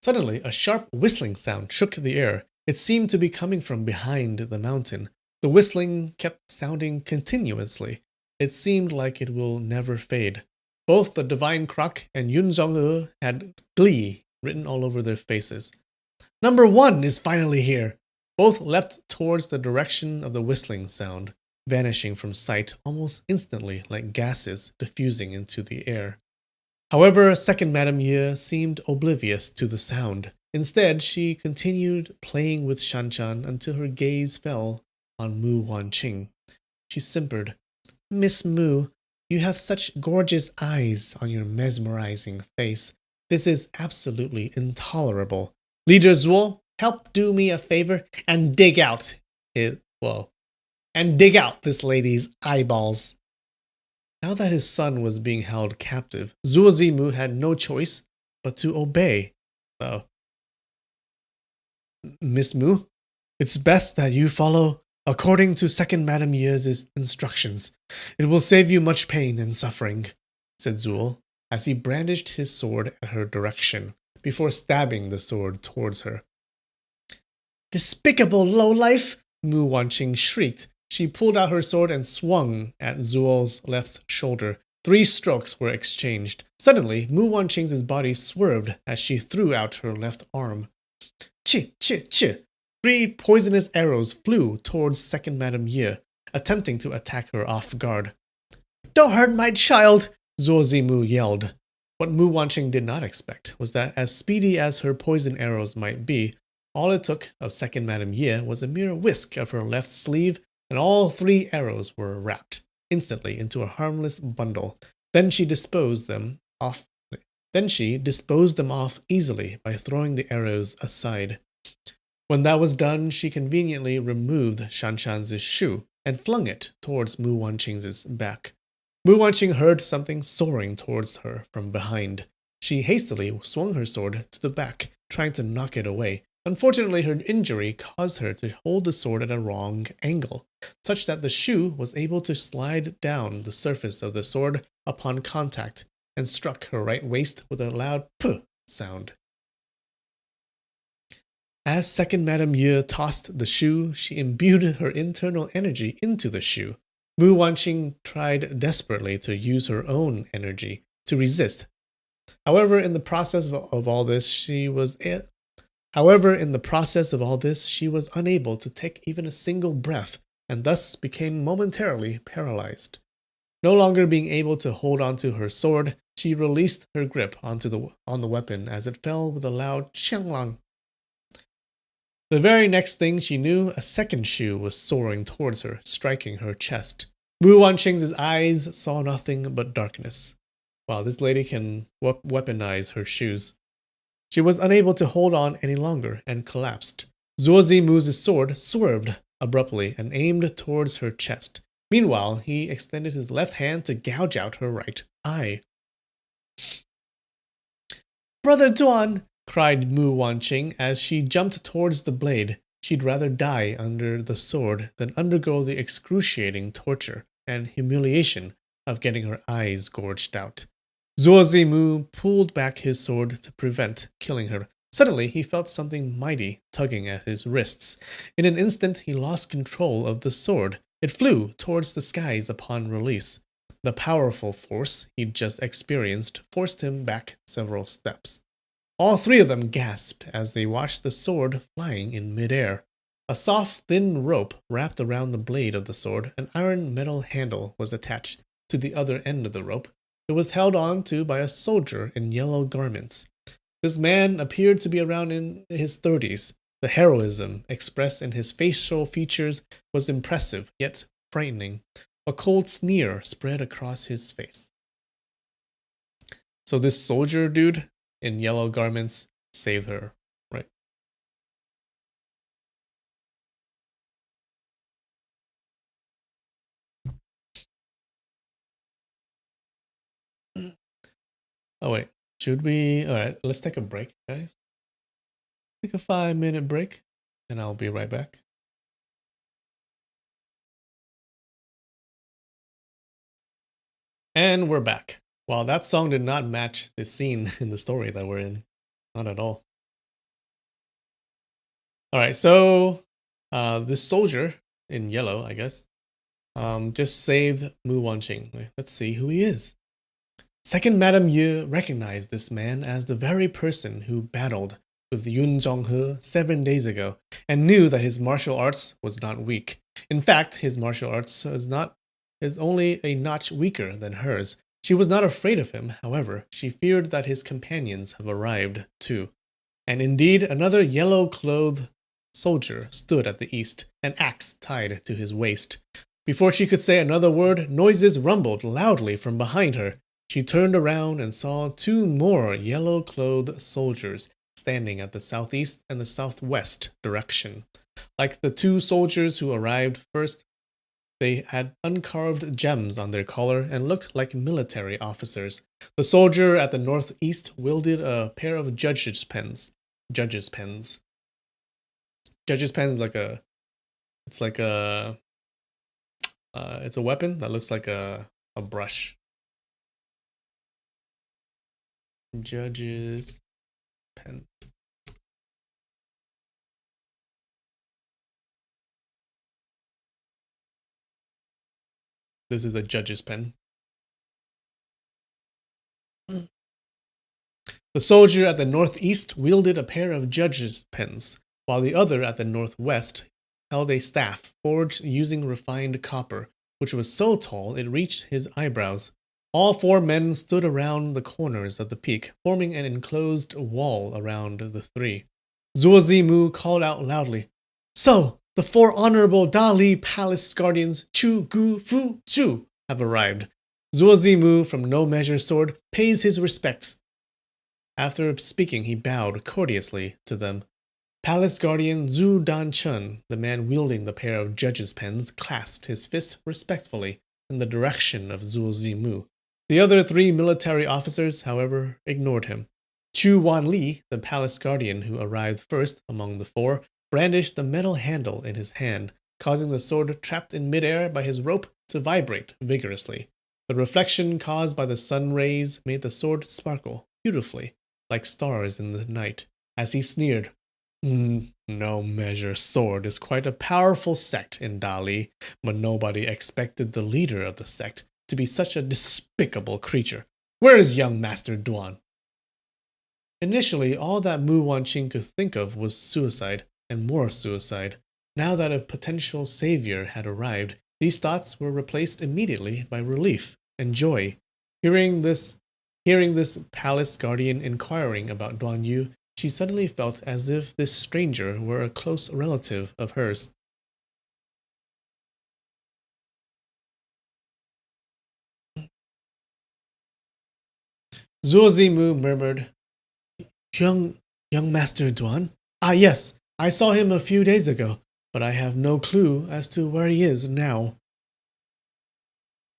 Suddenly, a sharp whistling sound shook the air. It seemed to be coming from behind the mountain. The whistling kept sounding continuously. It seemed like it will never fade. Both the divine croc and Yun Zhonghe had glee written all over their faces. Number 1 is finally here. Both leapt towards the direction of the whistling sound, vanishing from sight almost instantly like gases diffusing into the air. However, second Madame Ye seemed oblivious to the sound. Instead, she continued playing with Shanshan until her gaze fell on Mu Wanqing. She simpered, Miss Mu, you have such gorgeous eyes on your mesmerizing face. This is absolutely intolerable. Leader Zhuo, help do me a favor and dig out this lady's eyeballs. Now that his son was being held captive, Zhuo Zimu had no choice but to obey. Miss Mu, it's best that you follow According to second Madame Ye's instructions, it will save you much pain and suffering, said Zuul, as he brandished his sword at her direction, before stabbing the sword towards her. Despicable lowlife! Mu Wanqing shrieked. She pulled out her sword and swung at Zuul's left shoulder. 3 strokes were exchanged. Suddenly, Mu Wanqing's body swerved as she threw out her left arm. Chi, chi, chi! 3 poisonous arrows flew towards second Madame Ye, attempting to attack her off guard. Don't hurt my child! Zuo Zimu yelled. What Mu Wanqing did not expect was that, as speedy as her poison arrows might be, all it took of second Madame Ye was a mere whisk of her left sleeve, and all 3 arrows were wrapped instantly into a harmless bundle. Then she disposed them off easily by throwing the arrows aside. When that was done, she conveniently removed Shanshan's shoe and flung it towards Mu Wanqing's back. Mu Wanqing heard something soaring towards her from behind. She hastily swung her sword to the back, trying to knock it away. Unfortunately, her injury caused her to hold the sword at a wrong angle, such that the shoe was able to slide down the surface of the sword upon contact and struck her right waist with a loud "puh" sound. As second Madame Ye tossed the shoe, she imbued her internal energy into the shoe. Mu Wanqing tried desperately to use her own energy to resist. However, in the process of all this, she was unable to take even a single breath, and thus became momentarily paralyzed. No longer being able to hold onto her sword, she released her grip on the weapon as it fell with a loud "qianglang." The very next thing she knew, a second shoe was soaring towards her, striking her chest. Mu Wanqing's eyes saw nothing but darkness. Wow, this lady can weaponize her shoes. She was unable to hold on any longer and collapsed. Zuo Zimu's sword swerved abruptly and aimed towards her chest. Meanwhile, he extended his left hand to gouge out her right eye. Brother Duan! Cried Mu Wanqing as she jumped towards the blade. She'd rather die under the sword than undergo the excruciating torture and humiliation of getting her eyes gorged out. Zuo Zimu pulled back his sword to prevent killing her. Suddenly, he felt something mighty tugging at his wrists. In an instant, he lost control of the sword. It flew towards the skies upon release. The powerful force he'd just experienced forced him back several steps. All 3 of them gasped as they watched the sword flying in midair. A soft, thin rope wrapped around the blade of the sword. An iron metal handle was attached to the other end of the rope. It was held on to by a soldier in yellow garments. This man appeared to be around in his 30s. The heroism expressed in his facial features was impressive, yet frightening. A cold sneer spread across his face. So this soldier dude in yellow garments saved her, right? Oh wait, should we? All right, let's take a break, guys. Take a 5-minute break, and I'll be right back. And we're back. Wow, that song did not match the scene in the story that we're in. Not at all. Alright, so this soldier in yellow, I guess, just saved Mu Wanqing. Let's see who he is. Second Madame Ye recognized this man as the very person who battled with Yun Zhonghe 7 days ago, and knew that his martial arts was not weak. In fact, his martial arts is only a notch weaker than hers. She was not afraid of him, however. She feared that his companions have arrived, too. And indeed, another yellow-clothed soldier stood at the east, an axe tied to his waist. Before she could say another word, noises rumbled loudly from behind her. She turned around and saw 2 more yellow-clothed soldiers standing at the southeast and the southwest direction. Like the 2 soldiers who arrived first, they had uncarved gems on their collar and looked like military officers. The soldier at the northeast wielded a pair of judge's pens. Judge's pens, like a It's like a it's a weapon that looks like a brush. Judge's pen. This is a judge's pen. The soldier at the northeast wielded a pair of judge's pens, while the other at the northwest held a staff forged using refined copper, which was so tall it reached his eyebrows. All four men stood around the corners of the peak, forming an enclosed wall around the three. Zuo Zimu called out loudly, "So, the four honorable Dali Palace Guardians Chu, Gu, Fu, Chu have arrived. Zuo Zimu from No Measure Sword pays his respects." After speaking, he bowed courteously to them. Palace Guardian Zhu Dan Chun, the man wielding the pair of judge's pens, clasped his fists respectfully in the direction of Zuo Zimu. The other three military officers, however, ignored him. Chu Wanli, the palace guardian who arrived first among the four, brandished the metal handle in his hand, causing the sword trapped in midair by his rope to vibrate vigorously. The reflection caused by the sun rays made the sword sparkle beautifully, like stars in the night, as he sneered, "No Measure Sword is quite a powerful sect in Dali, but nobody expected the leader of the sect to be such a despicable creature. Where is young Master Duan?" Initially, all that Mu Wanqing could think of was suicide, and more suicide. Now that a potential savior had arrived, these thoughts were replaced immediately by relief and joy. Hearing this palace guardian inquiring about Duan Yu, she suddenly felt as if this stranger were a close relative of hers. Zuo Zimu murmured, Young Master Duan? Ah, yes, I saw him a few days ago, but I have no clue as to where he is now."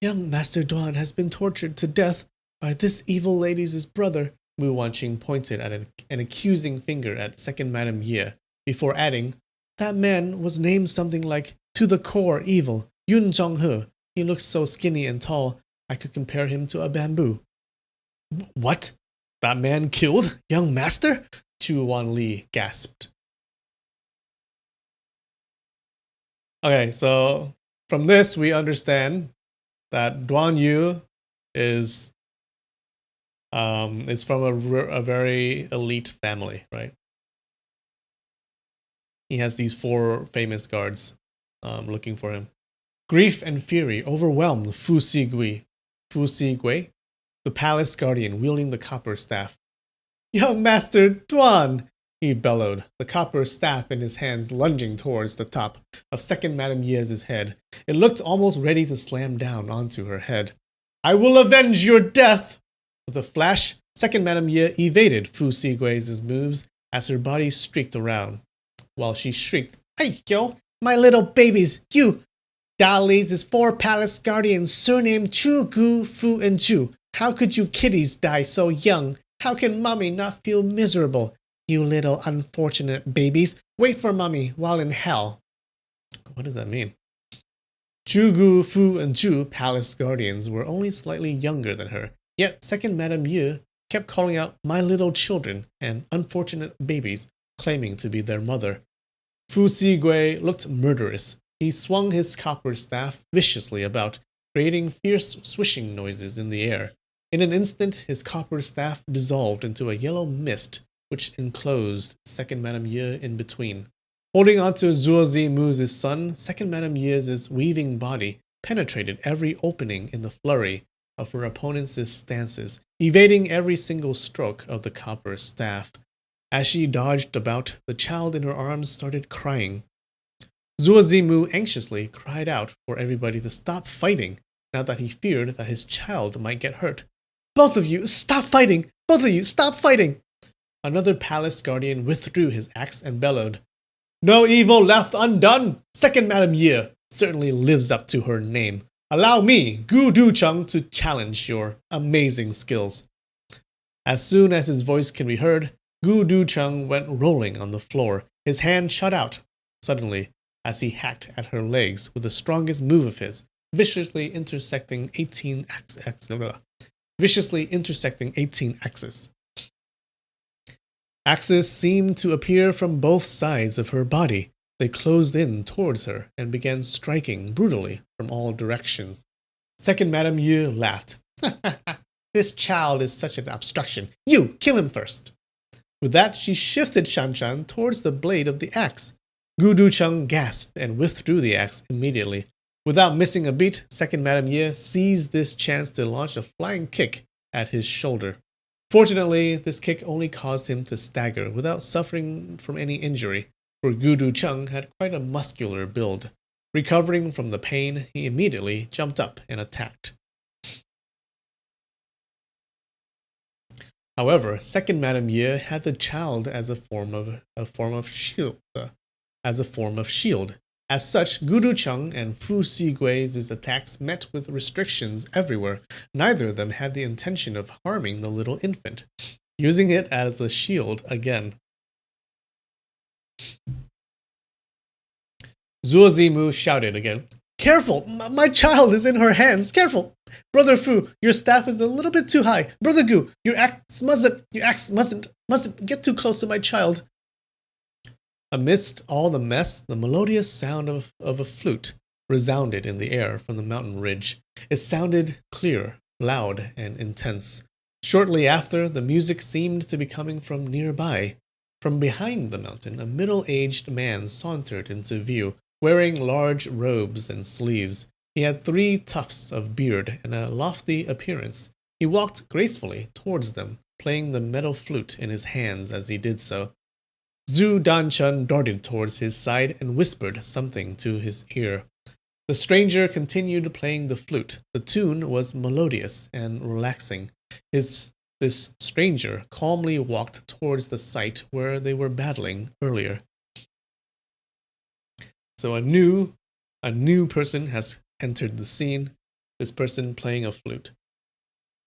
"Young Master Duan has been tortured to death by this evil lady's brother." Mu Wanqing pointed at an accusing finger at second Madam Ye, before adding, "That man was named something like to the core evil, Yun Zhonghe. He looks so skinny and tall, I could compare him to a bamboo." "What? That man killed young master?" Chu Wanli gasped. Okay, so from this we understand that Duan Yu is from a very elite family, right? He has these four famous guards looking for him. Grief and fury overwhelmed Fu Sigui, the palace guardian wielding the copper staff. "Young Master Duan!" he bellowed, the copper staff in his hands lunging towards the top of second Madame Ye's head. It looked almost ready to slam down onto her head. "I will avenge your death!" With a flash, second Madame Ye evaded Fu Sigui's moves as her body streaked around, while she shrieked, "Hey, yo, my little babies, you! Dali's four palace guardians surnamed Chu, Gu, Fu, and Chu. How could you kiddies die so young? How can mommy not feel miserable? You little unfortunate babies, wait for mommy while in hell." What does that mean? Chu, Gu, Fu, and Chu, palace guardians, were only slightly younger than her, yet second Madame Ye kept calling out "my little children" and "unfortunate babies," claiming to be their mother. Fu Sigui looked murderous. He swung his copper staff viciously about, creating fierce swishing noises in the air. In an instant, his copper staff dissolved into a yellow mist, which enclosed second Madame Ye in between. Holding onto Zuo Zimu's son, second Madame Ye's weaving body penetrated every opening in the flurry of her opponent's stances, evading every single stroke of the copper staff. As she dodged about, the child in her arms started crying. Zuo Zimu anxiously cried out for everybody to stop fighting, now that he feared that his child might get hurt. "Both of you, stop fighting! Both of you, stop fighting!" Another palace guardian withdrew his axe and bellowed, "No evil left undone! Second Madame Ye certainly lives up to her name. Allow me, Gu Ducheng, to challenge your amazing skills." As soon as his voice can be heard, Gu Ducheng went rolling on the floor, his hand shot out. Suddenly, as he hacked at her legs with the strongest move of his, viciously intersecting 18 axes. Axes seemed to appear from both sides of her body. They closed in towards her and began striking brutally from all directions. Second Madame Yu laughed. This child is such an obstruction. You, kill him first. With that, she shifted Shanshan towards the blade of the axe. Gu Ducheng gasped and withdrew the axe immediately. Without missing a beat, Second Madame Ye seized this chance to launch a flying kick at his shoulder. Fortunately, this kick only caused him to stagger without suffering from any injury, for Gu Ducheng had quite a muscular build. Recovering from the pain, he immediately jumped up and attacked. However, Second Madame Ye had the child as a form of shield. As such, Gu Ducheng and Fu Xigui's attacks met with restrictions everywhere. Neither of them had the intention of harming the little infant, using it as a shield again. Zuo Zimu shouted again, "Careful! My child is in her hands! Careful! Brother Fu, your staff is a little bit too high. Brother Gu, your axe mustn't get too close to my child." Amidst all the mess, the melodious sound of a flute resounded in the air from the mountain ridge. It sounded clear, loud, and intense. Shortly after, the music seemed to be coming from nearby. From behind the mountain, a middle-aged man sauntered into view, wearing large robes and sleeves. He had 3 tufts of beard and a lofty appearance. He walked gracefully towards them, playing the metal flute in his hands as he did so. Zhu Danchun darted towards his side and whispered something to his ear. The stranger continued playing the flute. The tune was melodious and relaxing. This stranger calmly walked towards the site where they were battling earlier. So a new person has entered the scene. This person playing a flute.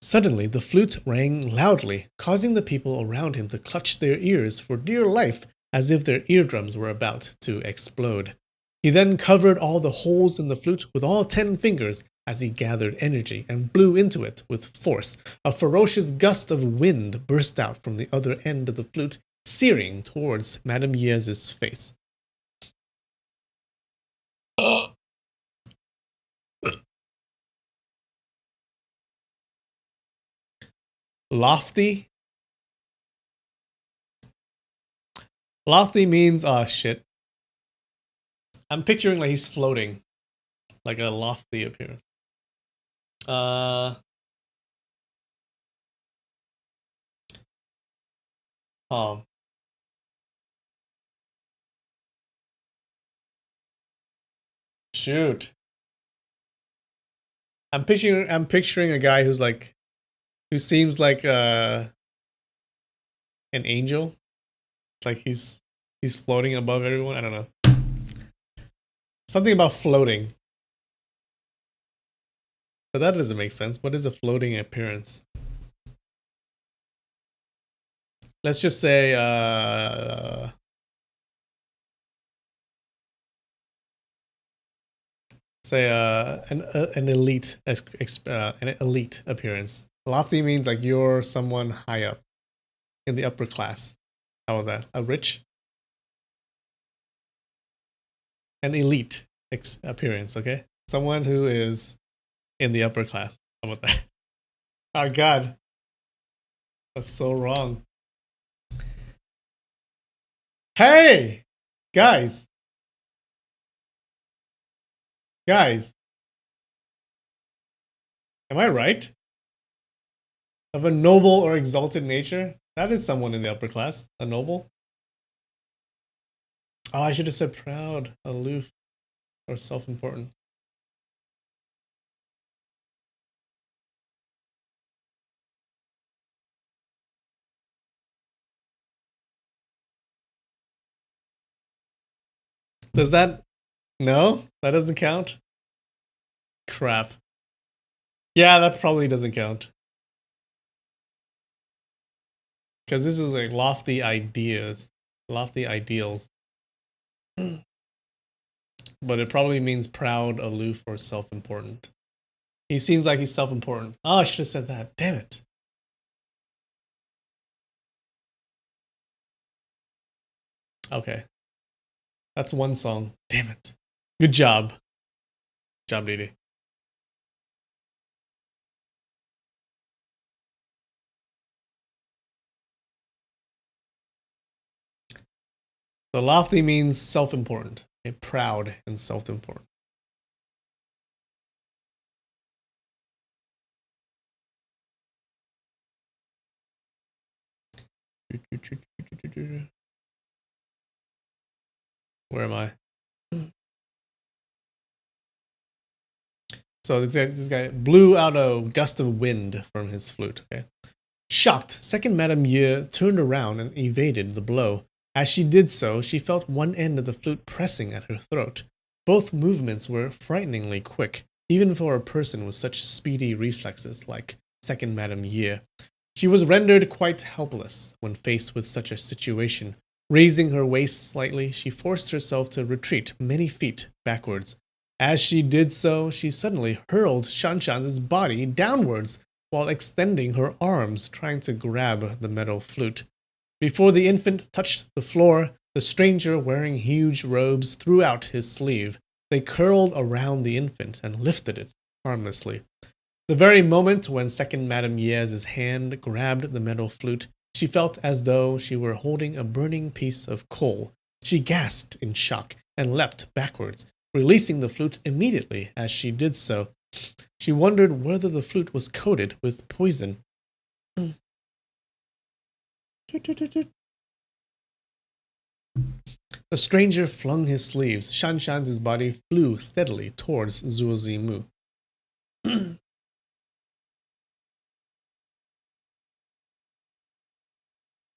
Suddenly, the flute rang loudly, causing the people around him to clutch their ears for dear life, as if their eardrums were about to explode. He then covered all the holes in the flute with all 10 fingers as he gathered energy and blew into it with force. A ferocious gust of wind burst out from the other end of the flute, searing towards Madame Ye's face. Lofty? Lofty means, shit. I'm picturing like he's floating. Like a lofty appearance. Shoot. I'm picturing a guy who seems like an angel. Like he's floating above everyone. I don't know. Something about floating. But that doesn't make sense. What is a floating appearance? Let's just say an elite appearance. Lofty means like you're someone high up in the upper class. How about that? A rich? An elite appearance, okay? Someone who is in the upper class. How about that? Oh god. That's so wrong. Hey! Guys! Guys! Am I right? Of a noble or exalted nature? That is someone in the upper class. A noble? Oh, I should have said proud, aloof, or self-important. Does that... No? That doesn't count? Crap. Yeah, that probably doesn't count. Because this is like lofty ideas. Lofty ideals. but it probably means proud, aloof, or self-important. He seems like he's self-important. Oh, I should have said that. Damn it. Okay. That's one song. Damn it. Good job. Good job, Didi. The lofty means self-important. Okay? Proud and self-important. Where am I? So this guy blew out a gust of wind from his flute. Okay. Shocked, second Madame Ye turned around and evaded the blow. As she did so, she felt one end of the flute pressing at her throat. Both movements were frighteningly quick, even for a person with such speedy reflexes like second Madame Ye. She was rendered quite helpless when faced with such a situation. Raising her waist slightly, she forced herself to retreat many feet backwards. As she did so, she suddenly hurled Shanshan's body downwards while extending her arms, trying to grab the metal flute. Before the infant touched the floor, the stranger, wearing huge robes, threw out his sleeve. They curled around the infant and lifted it harmlessly. The very moment when second Madame Ye's hand grabbed the metal flute, she felt as though she were holding a burning piece of coal. She gasped in shock and leapt backwards, releasing the flute immediately as she did so. She wondered whether the flute was coated with poison. The stranger flung his sleeves. Shanshan's body flew steadily towards Zuo Zimu.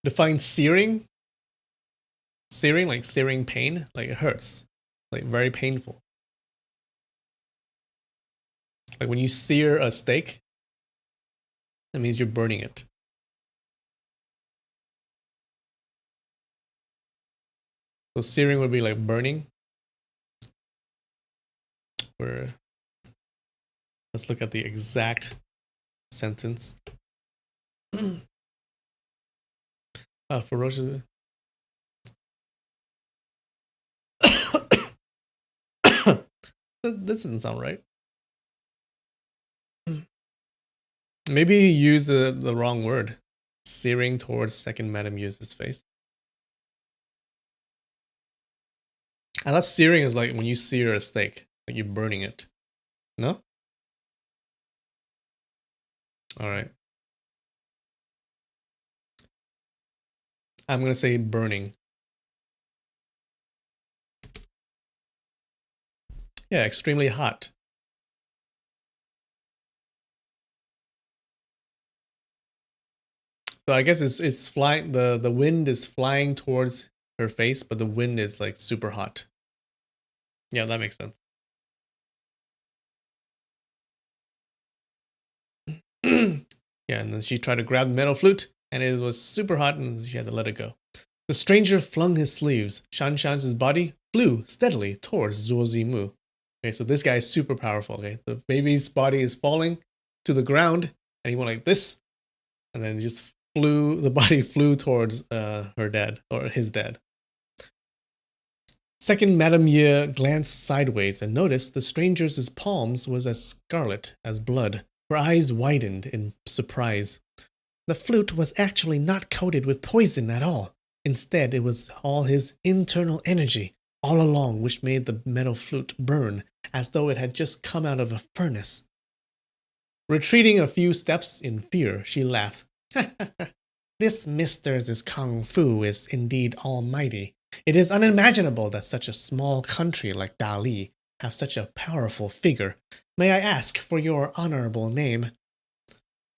Define searing? Searing, like searing pain? Like it hurts. Like very painful. Like when you sear a steak, that means you're burning it. So searing would be like burning. Where let's look at the exact sentence. Ferocious. That doesn't sound right. Maybe you used the wrong word. Searing towards second Madame Yu's face. I thought searing is like when you sear a steak, like you're burning it. No? Alright. I'm gonna say burning. Yeah, extremely hot. So I guess it's flying. The wind is flying towards her face, but the wind is like super hot. Yeah, that makes sense. Yeah, and then she tried to grab the metal flute, and it was super hot, and she had to let it go. The stranger flung his sleeves. Shanshan's body flew steadily towards Zuo Zimu. Okay, so this guy is super powerful. Okay, the baby's body is falling to the ground, and he went like this, and then just flew. The body flew towards her dad or his dad. Second Madame Ye glanced sideways and noticed the stranger's palms was as scarlet as blood. Her eyes widened in surprise. The flute was actually not coated with poison at all. Instead, it was all his internal energy all along which made the metal flute burn as though it had just come out of a furnace. Retreating a few steps in fear, she laughed. This mister's kung fu is indeed almighty. It is unimaginable that such a small country like Dali have such a powerful figure. May I ask for your honorable name?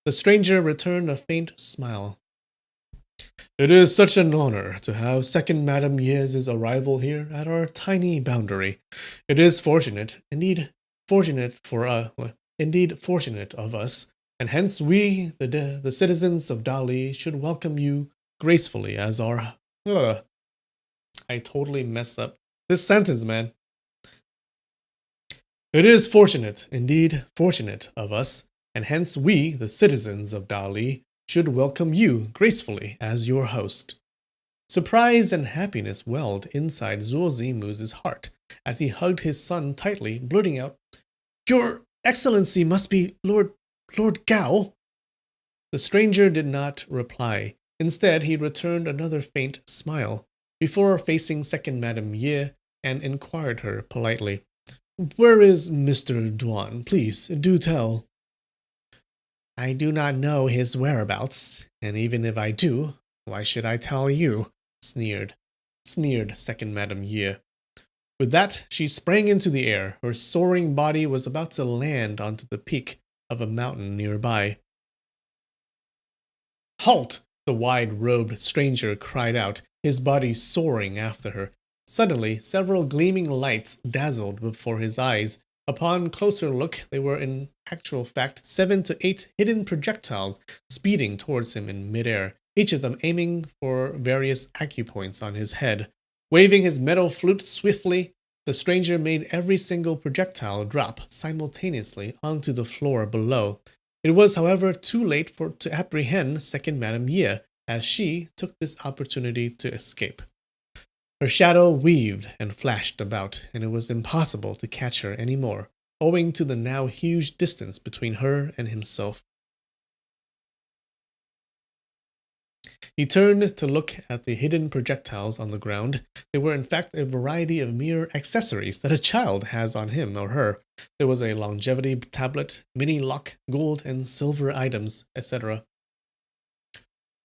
The stranger returned a faint smile. It is such an honor to have second Madame Ye's arrival here at our tiny boundary. It is fortunate, indeed fortunate of us, and hence we, the citizens of Dali, should welcome you gracefully as our... I totally messed up this sentence, man. It is fortunate, indeed fortunate of us, and hence we, the citizens of Dali, should welcome you gracefully as your host. Surprise and happiness welled inside Zuo Zimu's heart as he hugged his son tightly, blurting out, "Your Excellency must be Lord Gao." The stranger did not reply. Instead, he returned another faint smile, before facing second Madame Ye and inquired her politely, "Where is Mr. Duan? Please, do tell." "I do not know his whereabouts, and even if I do, why should I tell you?" sneered second Madame Ye. With that, she sprang into the air. Her soaring body was about to land onto the peak of a mountain nearby. "Halt!" the wide-robed stranger cried out, his body soaring after her. Suddenly, several gleaming lights dazzled before his eyes. Upon closer look, they were in actual fact 7 to 8 hidden projectiles speeding towards him in midair, each of them aiming for various acupoints on his head. Waving his metal flute swiftly, the stranger made every single projectile drop simultaneously onto the floor below. It was, however, too late to apprehend second Madame Ye, as she took this opportunity to escape. Her shadow weaved and flashed about, and it was impossible to catch her any more, owing to the now huge distance between her and himself. He turned to look at the hidden projectiles on the ground. They were in fact a variety of mere accessories that a child has on him or her. There was a longevity tablet, mini lock, gold and silver items, etc.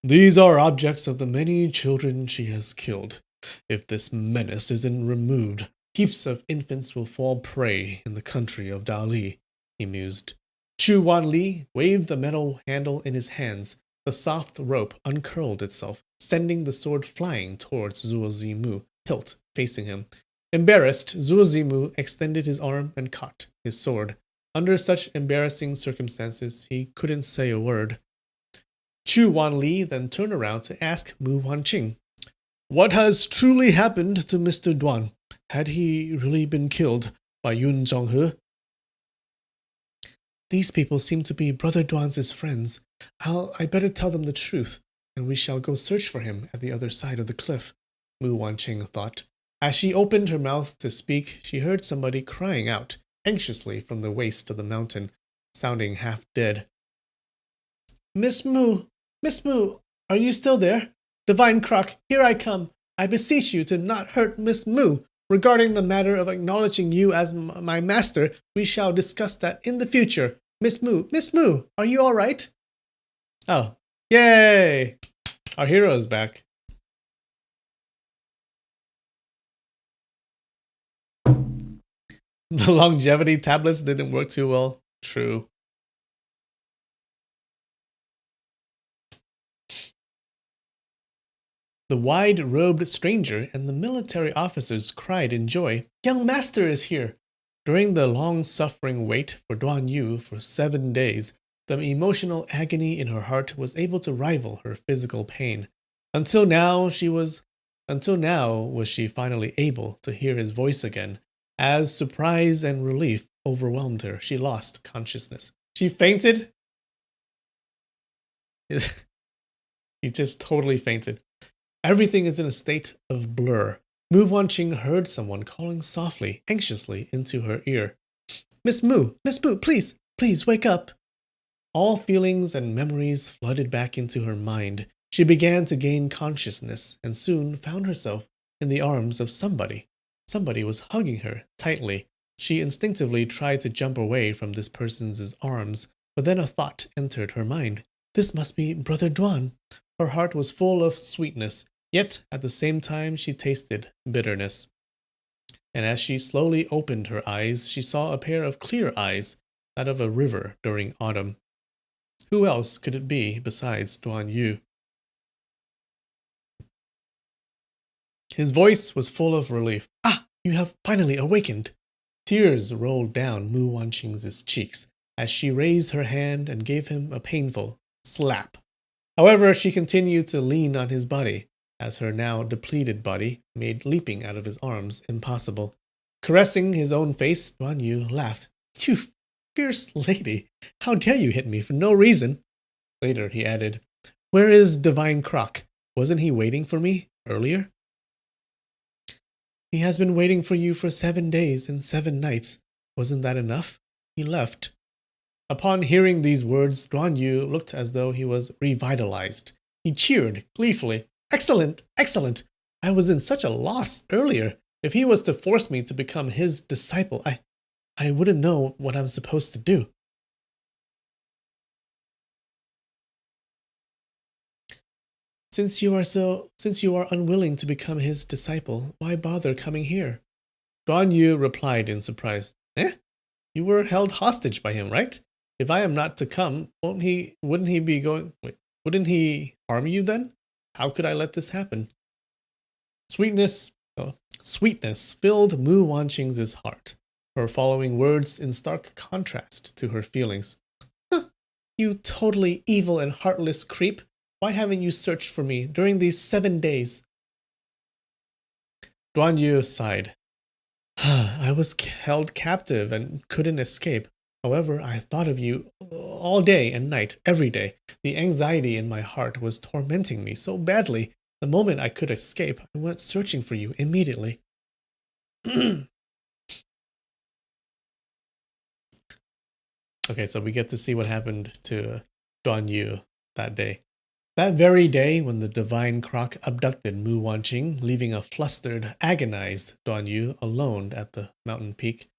"These are objects of the many children she has killed. If this menace isn't removed, heaps of infants will fall prey in the country of Dali," he mused. Chu Wanli waved the metal handle in his hands. The soft rope uncurled itself, sending the sword flying towards Zuo Zimu, hilt facing him. Embarrassed, Zuo Zimu extended his arm and caught his sword. Under such embarrassing circumstances, he couldn't say a word. Chu Wanli then turned around to ask Mu Wanqing, "What has truly happened to Mr. Duan? Had he really been killed by Yun Zhonghe?" "These people seem to be Brother Duan's friends. I better tell them the truth, and we shall go search for him at the other side of the cliff," Mu Wanqing thought. As she opened her mouth to speak, she heard somebody crying out anxiously from the waist of the mountain, sounding half dead. Miss Mu, are you still there? Divine Croc, here I come. I beseech you to not hurt Miss Mu. Regarding the matter of acknowledging you as my master, we shall discuss that in the future. Miss Mu, are you all right?" "Oh, yay! Our hero is back." The longevity tablets didn't work too well. True. The wide-robed stranger and the military officers cried in joy, "Young master is here!" During the long-suffering wait for Duan Yu for 7 days, the emotional agony in her heart was able to rival her physical pain. Until now was she finally able to hear his voice again. As surprise and relief overwhelmed her, she lost consciousness. She fainted? He just totally fainted. Everything is in a state of blur. Mu Wanqing heard someone calling softly, anxiously into her ear. Miss Mu, please wake up." All feelings and memories flooded back into her mind. She began to gain consciousness and soon found herself in the arms of somebody. Somebody was hugging her tightly. She instinctively tried to jump away from this person's arms, but then a thought entered her mind. This must be Brother Duan. Her heart was full of sweetness, yet at the same time she tasted bitterness. And as she slowly opened her eyes, she saw a pair of clear eyes, that of a river during autumn. Who else could it be besides Duan Yu? His voice was full of relief. "Ah, you have finally awakened." Tears rolled down Mu Wanqing's cheeks as she raised her hand and gave him a painful slap. However, she continued to lean on his body, as her now depleted body made leaping out of his arms impossible. Caressing his own face, Duan Yu laughed. You fierce lady, how dare you hit me for no reason? Later, he added, Where is Divine Croc? Wasn't he waiting for me earlier? He has been waiting for you for 7 days and 7 nights. Wasn't that enough? He left. Upon hearing these words, Duan Yu looked as though he was revitalized. He cheered gleefully. Excellent, excellent. I was in such a loss earlier. If he was to force me to become his disciple, I wouldn't know what I'm supposed to do. Since you are unwilling to become his disciple, why bother coming here? Duan Yu replied in surprise. You were held hostage by him, right? If I am not to come, wouldn't he harm you then? How could I let this happen? Sweetness filled Mu Wanqing's heart, her following words in stark contrast to her feelings. You totally evil and heartless creep. Why haven't you searched for me during these 7 days? Duan Yu sighed. I was held captive and couldn't escape. However, I thought of you all day and night, every day. The anxiety in my heart was tormenting me so badly. The moment I could escape, I went searching for you immediately. Okay, so we get to see what happened to Duan Yu that day. That very day, when the Divine Croc abducted Mu Wanqing, leaving a flustered, agonized Duan Yu alone at the mountain peak,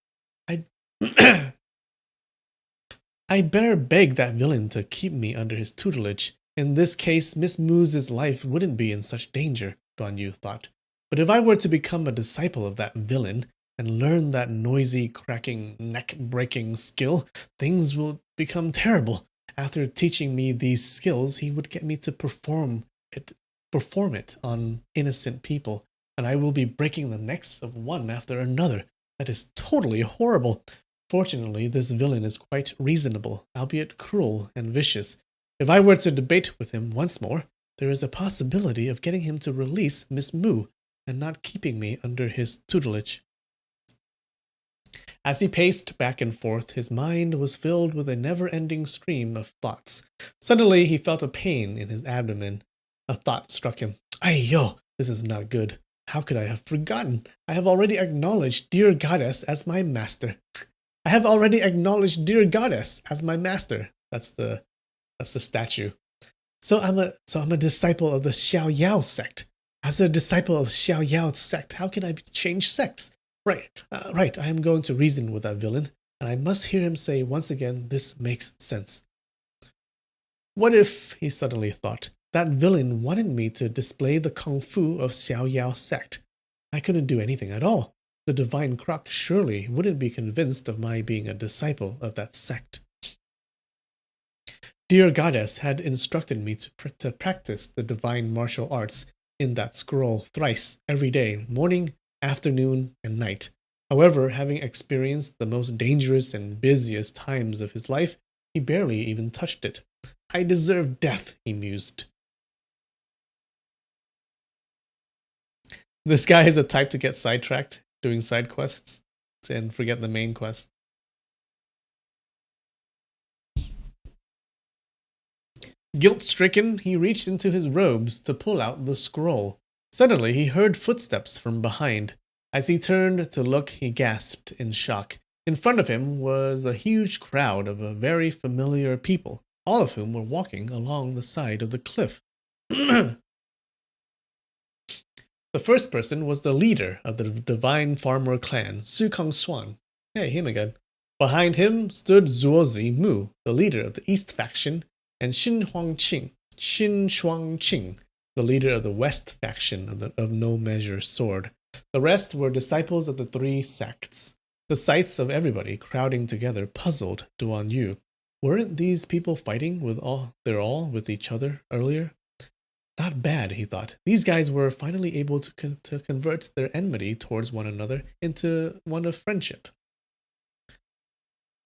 I better beg that villain to keep me under his tutelage. In this case, Miss Mu's life wouldn't be in such danger, Duan Yu thought. But if I were to become a disciple of that villain and learn that noisy, cracking, neck-breaking skill, things will become terrible. After teaching me these skills, he would get me to perform it on innocent people, and I will be breaking the necks of one after another. That is totally horrible. Fortunately, this villain is quite reasonable, albeit cruel and vicious. If I were to debate with him once more, there is a possibility of getting him to release Miss Mu and not keeping me under his tutelage. As he paced back and forth, his mind was filled with a never-ending stream of thoughts. Suddenly, he felt a pain in his abdomen. A thought struck him. Yo, this is not good. How could I have forgotten? I have already acknowledged dear goddess as my master. That's the statue. So I'm a disciple of the Xiao Yao sect. As a disciple of Xiao Yao's sect, how can I change sects? Right. I am going to reason with that villain, and I must hear him say once again, this makes sense. What if, he suddenly thought, that villain wanted me to display the kung fu of Xiao Yao's sect? I couldn't do anything at all. The Divine Croc surely wouldn't be convinced of my being a disciple of that sect. Dear Goddess had instructed me to practice the divine martial arts in that scroll thrice every day, morning, afternoon, and night. However, having experienced the most dangerous and busiest times of his life, he barely even touched it. I deserve death, he mused. This guy is a type to get sidetracked doing side quests and forget the main quest. Guilt-stricken, he reached into his robes to pull out the scroll. Suddenly, he heard footsteps from behind. As he turned to look, he gasped in shock. In front of him was a huge crowd of very familiar people, all of whom were walking along the side of the cliff. The first person was the leader of the Divine Farmer clan, Su Kong Xuan. Hey, him again. Behind him stood Zuozi Mu, the leader of the East faction, and Xin Shuangqing, the leader of the West faction of No Measure Sword. The rest were disciples of the 3 sects. The sights of everybody crowding together puzzled Duan Yu. Weren't these people fighting with each other earlier? Not bad, he thought. These guys were finally able to convert their enmity towards one another into one of friendship.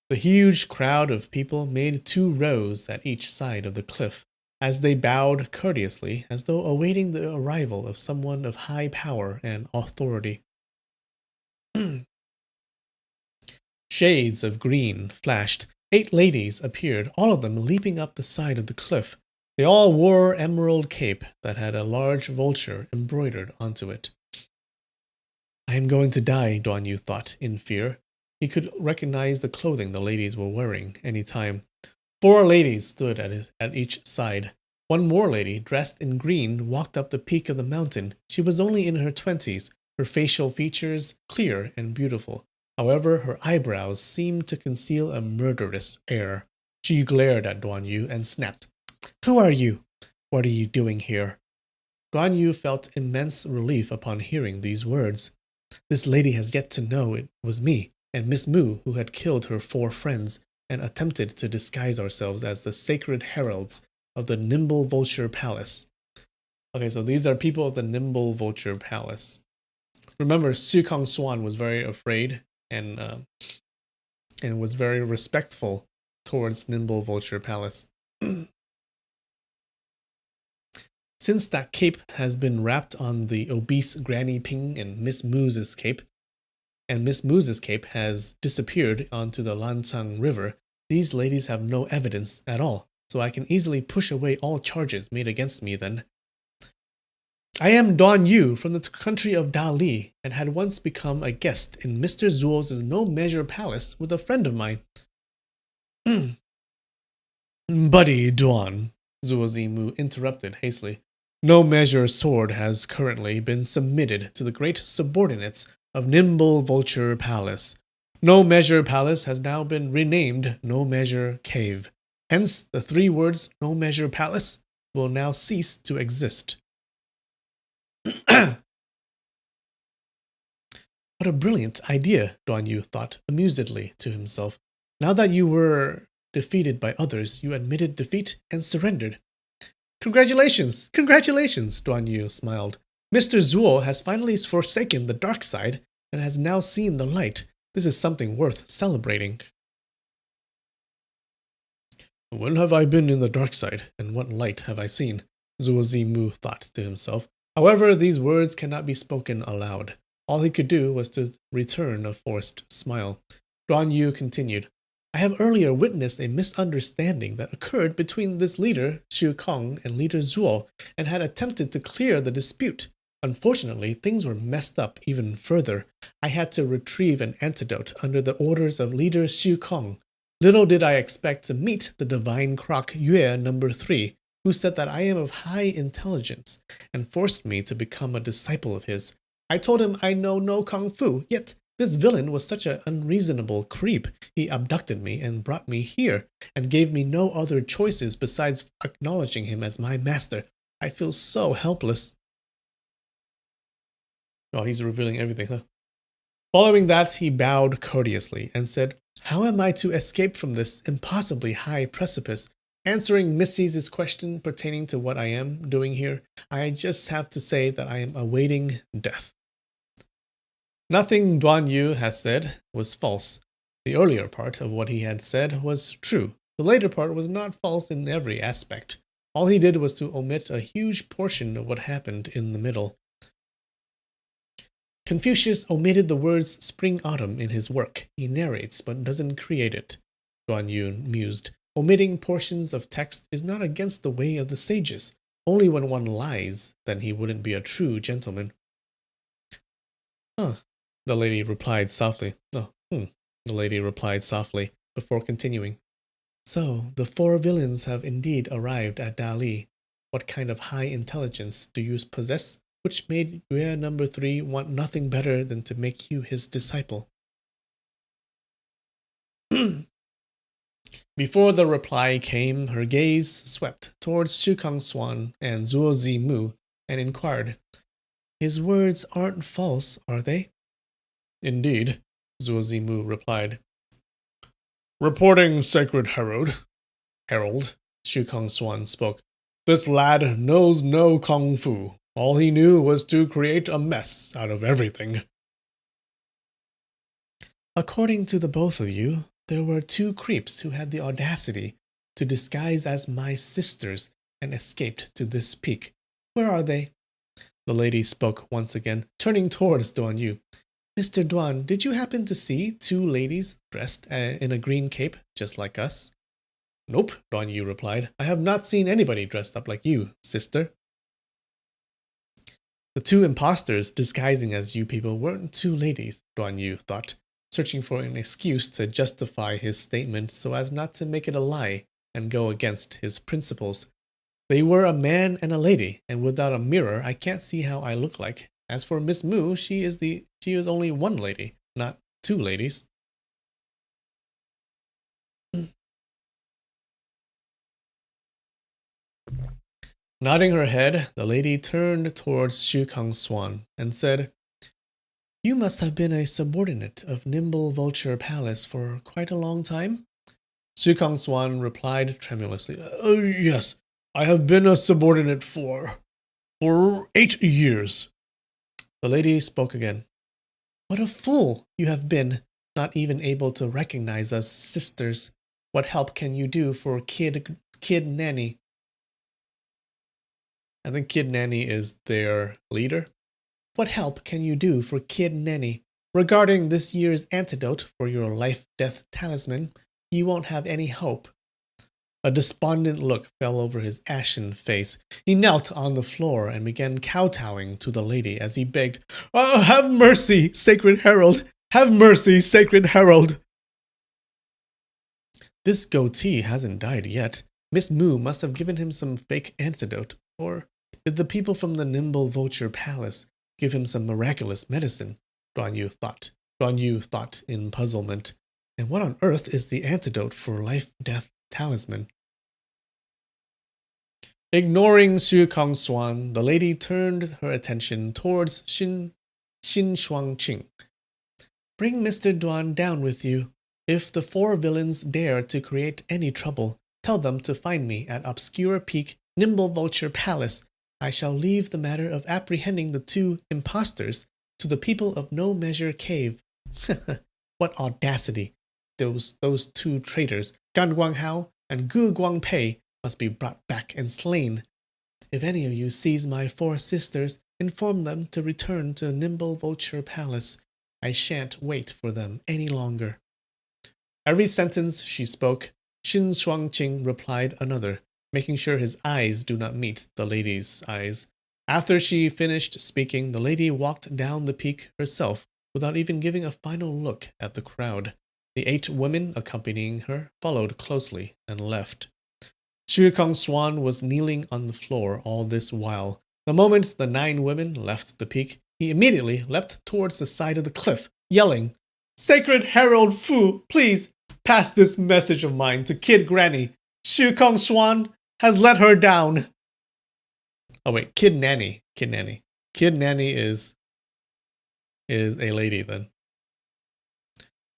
The huge crowd of people made 2 rows at each side of the cliff, as they bowed courteously, as though awaiting the arrival of someone of high power and authority. Shades of green flashed. 8 ladies appeared, all of them leaping up the side of the cliff. They all wore emerald cape that had a large vulture embroidered onto it. I am going to die, Duan Yu thought, in fear. He could recognize the clothing the ladies were wearing any time. 4 ladies stood at each side. One more lady, dressed in green, walked up the peak of the mountain. She was only in her 20s, her facial features clear and beautiful. However, her eyebrows seemed to conceal a murderous air. She glared at Duan Yu and snapped, "Who are you? What are you doing here?" Duan Yu felt immense relief upon hearing these words. This lady has yet to know it was me and Miss Mu who had killed her 4 friends and attempted to disguise ourselves as the sacred heralds of the Nimble Vulture Palace. Okay, so these are people of the Nimble Vulture Palace. Remember, Xu Kong Swan was very afraid and was very respectful towards Nimble Vulture Palace. Since that cape has been wrapped on the obese Granny Ping and Miss Moose's cape, and Miss Moose's cape has disappeared onto the Lancang River, these ladies have no evidence at all, so I can easily push away all charges made against me then. I am Duan Yu from the country of Dali, and had once become a guest in Mr. Zuo's No Measure Palace with a friend of mine. Buddy Duan, Zuo Zimu interrupted hastily. No Measure sword has currently been submitted to the great subordinates of Nimble Vulture Palace. No Measure Palace has now been renamed No Measure Cave. Hence, the 3 words No Measure Palace will now cease to exist. What a brilliant idea, Duan Yu thought amusedly to himself. Now that you were defeated by others, you admitted defeat and surrendered. Congratulations! Congratulations! Duan Yu smiled. Mr. Zuo has finally forsaken the dark side and has now seen the light. This is something worth celebrating. When have I been in the dark side, and what light have I seen? Zuo Zimu thought to himself. However, these words cannot be spoken aloud. All he could do was to return a forced smile. Duan Yu continued. I have earlier witnessed a misunderstanding that occurred between this leader, Xu Kong, and leader Zuo, and had attempted to clear the dispute. Unfortunately, things were messed up even further. I had to retrieve an antidote under the orders of leader Xu Kong. Little did I expect to meet the divine croc Yue No. 3, who said that I am of high intelligence, and forced me to become a disciple of his. I told him I know no kung fu, yet this villain was such an unreasonable creep. He abducted me and brought me here, and gave me no other choices besides acknowledging him as my master. I feel so helpless. Oh, he's revealing everything, huh? Following that, he bowed courteously and said, How am I to escape from this impossibly high precipice? Answering Missy's question pertaining to what I am doing here, I just have to say that I am awaiting death. Nothing Duan Yu has said was false. The earlier part of what he had said was true. The later part was not false in every aspect. All he did was to omit a huge portion of what happened in the middle. Confucius omitted the words spring-autumn in his work. He narrates but doesn't create it. Duan Yu mused. Omitting portions of text is not against the way of the sages. Only when one lies, then he wouldn't be a true gentleman. The lady replied softly. The lady replied softly before continuing. So, the 4 villains have indeed arrived at Dali. What kind of high intelligence do you possess, which made Yue No. 3 want nothing better than to make you his disciple? Before the reply came, her gaze swept towards Xu Kong Swan and Zuo Zimu and inquired, His words aren't false, are they? Indeed, Zuo Zimu replied. Reporting Sacred Herald, Xu Kong Swan spoke. This lad knows no kung fu. All he knew was to create a mess out of everything. According to the both of you, there were 2 creeps who had the audacity to disguise as my sisters and escaped to this peak. Where are they? The lady spoke once again, turning towards Duan Yu. Mr. Duan, did you happen to see two ladies dressed in a green cape, just like us? Nope, Duan Yu replied. I have not seen anybody dressed up like you, sister. The two imposters disguising as you people weren't two ladies, Duan Yu thought, searching for an excuse to justify his statement so as not to make it a lie and go against his principles. They were a man and a lady, and without a mirror, I can't see how I look like. As for Miss Mu, she is only one lady, not two ladies. Nodding her head, the lady turned towards Shu Kong Swan and said, You must have been a subordinate of Nimble Vulture Palace for quite a long time? Shu Kong Swan replied tremulously, Yes, I have been a subordinate for 8 years. The lady spoke again. What a fool you have been, not even able to recognize us sisters. What help can you do for Kid Nanny? I think Kid Nanny is their leader. What help can you do for Kid Nanny? Regarding this year's antidote for your life-death talisman, you won't have any hope. A despondent look fell over his ashen face. He knelt on the floor and began kowtowing to the lady as he begged, Have mercy, Sacred Herald! Have mercy, Sacred Herald! This goatee hasn't died yet. Miss Mu must have given him some fake antidote. Or did the people from the Nimble Vulture Palace give him some miraculous medicine? Duan Yu thought in puzzlement. And what on earth is the antidote for life-death talisman? Ignoring Shu Kong Swan, the lady turned her attention towards Xin Shuangqing. Bring Mr. Duan down with you. If the 4 villains dare to create any trouble, tell them to find me at Obscure Peak, Nimble Vulture Palace. I shall leave the matter of apprehending the 2 imposters to the people of No Measure Cave. What audacity! Those 2 traitors, Gan Guanghao and Gu Guangpei, must be brought back and slain. If any of you sees my 4 sisters, inform them to return to Nimble Vulture Palace. I shan't wait for them any longer. Every sentence she spoke, Xin Shuangqing replied another, making sure his eyes do not meet the lady's eyes. After she finished speaking, the lady walked down the peak herself without even giving a final look at the crowd. The 8 women accompanying her followed closely and left. Shu Kong Swan was kneeling on the floor all this while. The moment the 9 women left the peak, he immediately leapt towards the side of the cliff, yelling, Sacred Herald Fu, please pass this message of mine to Kid Granny. Shu Kong Swan has let her down. Oh wait, Kid Nanny. Kid Nanny is a lady then.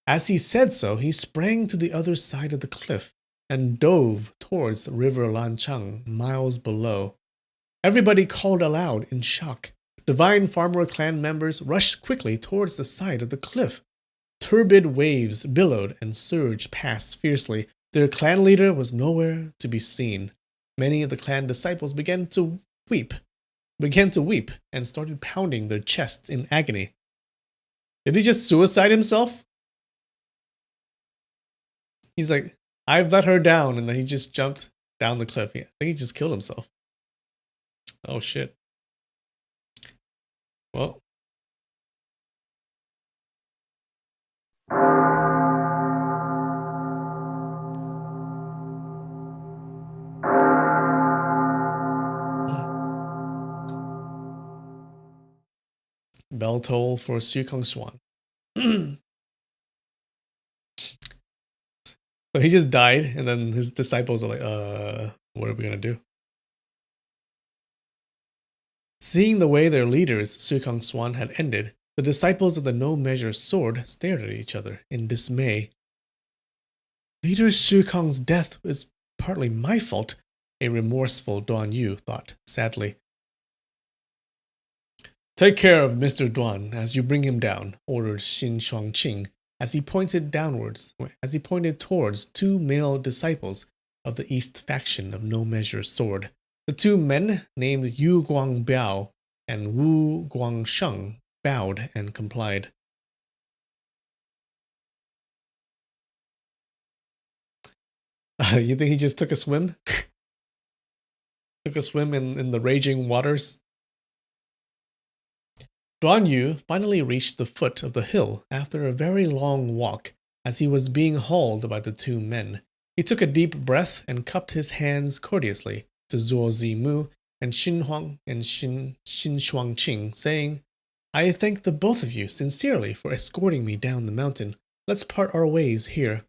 As he said so, he sprang to the other side of the cliff and dove towards River Lanchang, miles below. Everybody called aloud in shock. Divine Farmer clan members rushed quickly towards the side of the cliff. Turbid waves billowed and surged past fiercely. Their clan leader was nowhere to be seen. Many of the clan disciples began to weep and started pounding their chests in agony. Did he just suicide himself? He's like, I've let her down, and then he just jumped down the cliff. I think he just killed himself. Oh shit. Well. Bell toll for Shu Kong Swan. So he just died, and then his disciples are like, what are we gonna do? Seeing the way their leaders, Shu Kong Swan, had ended, the disciples of the No Measure Sword stared at each other in dismay. Leader Shu Kong's death is partly my fault, a remorseful Duan Yu thought sadly. Take care of Mr. Duan as you bring him down, ordered Xin Shuangqing, as he pointed towards 2 male disciples of the East faction of No Measure Sword. The 2 men, named Yu Guangbiao and Wu Guangsheng, bowed and complied. You think he just took a swim? Took a swim in the raging waters? Duan Yu finally reached the foot of the hill after a very long walk as he was being hauled by the two men. He took a deep breath and cupped his hands courteously to Zuo Zimu and Xin Huang and Xin Shuangqing, saying, I thank the both of you sincerely for escorting me down the mountain. Let's part our ways here.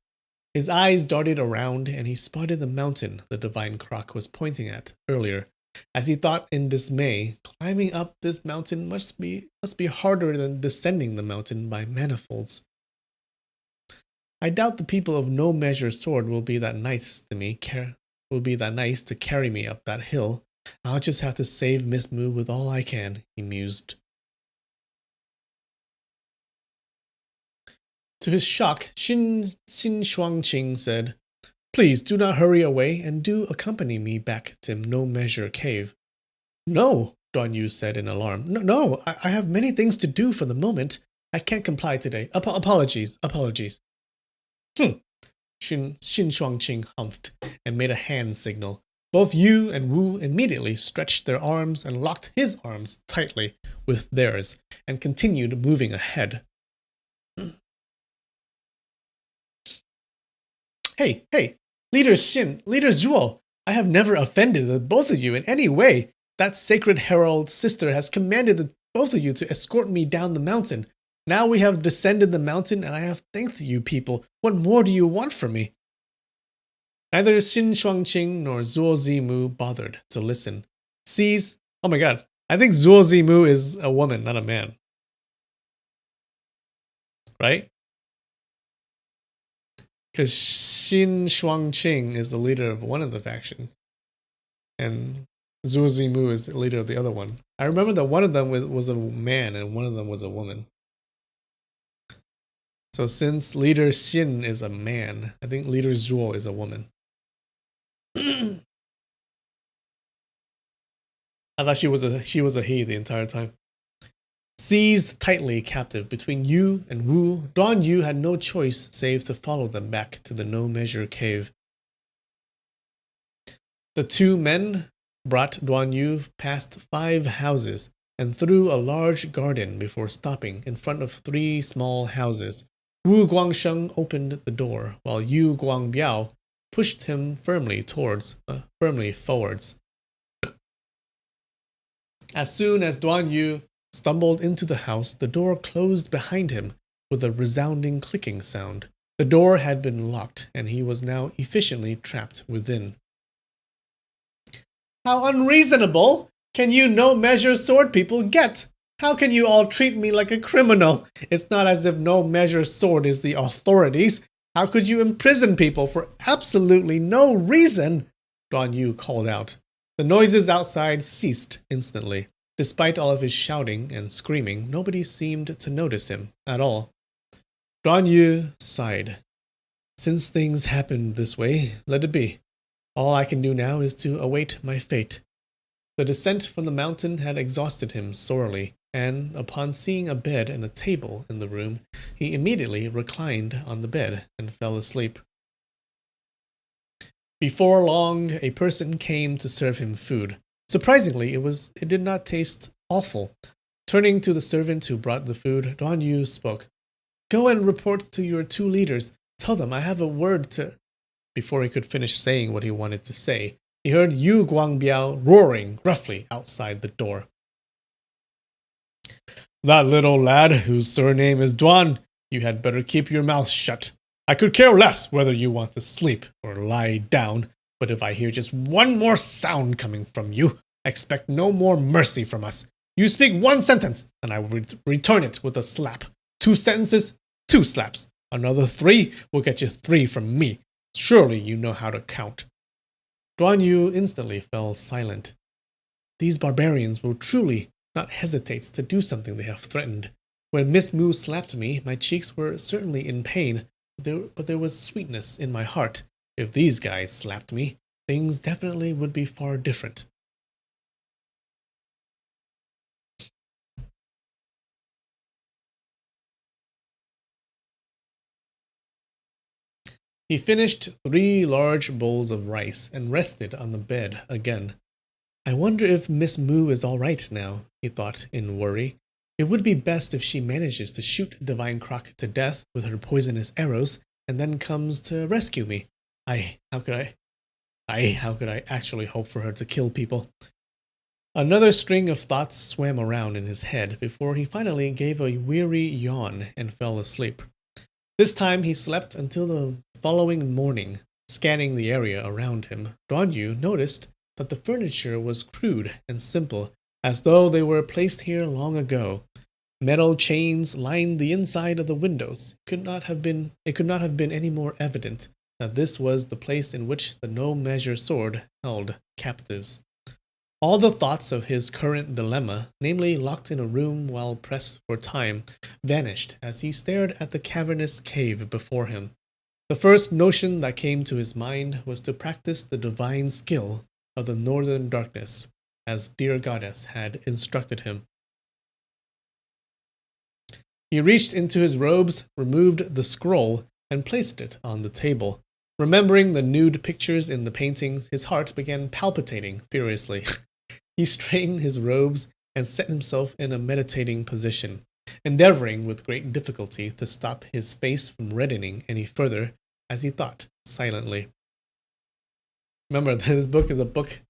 His eyes darted around and he spotted the mountain the divine croc was pointing at earlier. As he thought in dismay, climbing up this mountain must be harder than descending the mountain by manifolds. I doubt the people of No Measure Sword will be that nice to carry me up that hill. I'll just have to save Miss Mu with all I can, he mused. To his shock, Xin Shuangqing said, Please do not hurry away and do accompany me back to No Measure Cave. No, Duan Yu said in alarm. No, I have many things to do for the moment. I can't comply today. Apologies. Xin Shuangqing humphed and made a hand signal. Both Yu and Wu immediately stretched their arms and locked his arms tightly with theirs and continued moving ahead. Hey, Leader Xin, Leader Zhuo, I have never offended the both of you in any way. That sacred herald sister has commanded the both of you to escort me down the mountain. Now we have descended the mountain and I have thanked you people. What more do you want from me? Neither Xin Shuangqing nor Zuo Zimu bothered to listen. Oh my god, I think Zuo Zimu is a woman, not a man. Right? Because Xin Shuangqing is the leader of one of the factions. And Zuo Zimu is the leader of the other one. I remember that one of them was a man and one of them was a woman. So since leader Xin is a man, I think leader Zhuo is a woman. I thought she was a he the entire time. Seized tightly captive between Yu and Wu, Duan Yu had no choice save to follow them back to the No Measure Cave. The two men brought Duan Yu past 5 houses and through a large garden before stopping in front of 3 small houses. Wu Guangsheng opened the door, while Yu Guangbiao pushed him firmly forwards. As soon as Duan Yu stumbled into the house, the door closed behind him with a resounding clicking sound. The door had been locked, and he was now efficiently trapped within. How unreasonable can you No Measure Sword people get? How can you all treat me like a criminal? It's not as if No Measure Sword is the authorities. How could you imprison people for absolutely no reason? Duan Yu called out. The noises outside ceased instantly. Despite all of his shouting and screaming, nobody seemed to notice him at all. Duan Yu sighed. Since things happened this way, let it be. All I can do now is to await my fate. The descent from the mountain had exhausted him sorely, and upon seeing a bed and a table in the room, he immediately reclined on the bed and fell asleep. Before long, a person came to serve him food. Surprisingly, it did not taste awful. Turning to the servant who brought the food, Duan Yu spoke. Go and report to your 2 leaders. Tell them I have a word to... Before he could finish saying what he wanted to say, he heard Yu Guangbiao roaring gruffly outside the door. That little lad, whose surname is Duan, you had better keep your mouth shut. I could care less whether you want to sleep or lie down, but if I hear just one more sound coming from you, expect no more mercy from us. You speak 1 sentence, and I will return it with a slap. 2 sentences, 2 slaps. Another 3 will get you 3 from me. Surely you know how to count. Duan Yu instantly fell silent. These barbarians will truly not hesitate to do something they have threatened. When Miss Mu slapped me, my cheeks were certainly in pain, but there was sweetness in my heart. If these guys slapped me, things definitely would be far different. He finished 3 large bowls of rice and rested on the bed again. I wonder if Miss Moo is all right now, he thought in worry. It would be best if she manages to shoot Divine Croc to death with her poisonous arrows and then comes to rescue me. How could I actually hope for her to kill people? Another string of thoughts swam around in his head before he finally gave a weary yawn and fell asleep. This time he slept until the following morning. Scanning the area around him, Duan Yu noticed that the furniture was crude and simple, as though they were placed here long ago. Metal chains lined the inside of the windows. It could not have been any more evident that this was the place in which the no-measure sword held captives. All the thoughts of his current dilemma, namely locked in a room while pressed for time, vanished as he stared at the cavernous cave before him. The first notion that came to his mind was to practice the divine skill of the northern darkness, as dear goddess had instructed him. He reached into his robes, removed the scroll, and placed it on the table. Remembering the nude pictures in the paintings, his heart began palpitating furiously. He straightened his robes and set himself in a meditating position, endeavoring with great difficulty to stop his face from reddening any further as he thought silently. Remember, this book is a book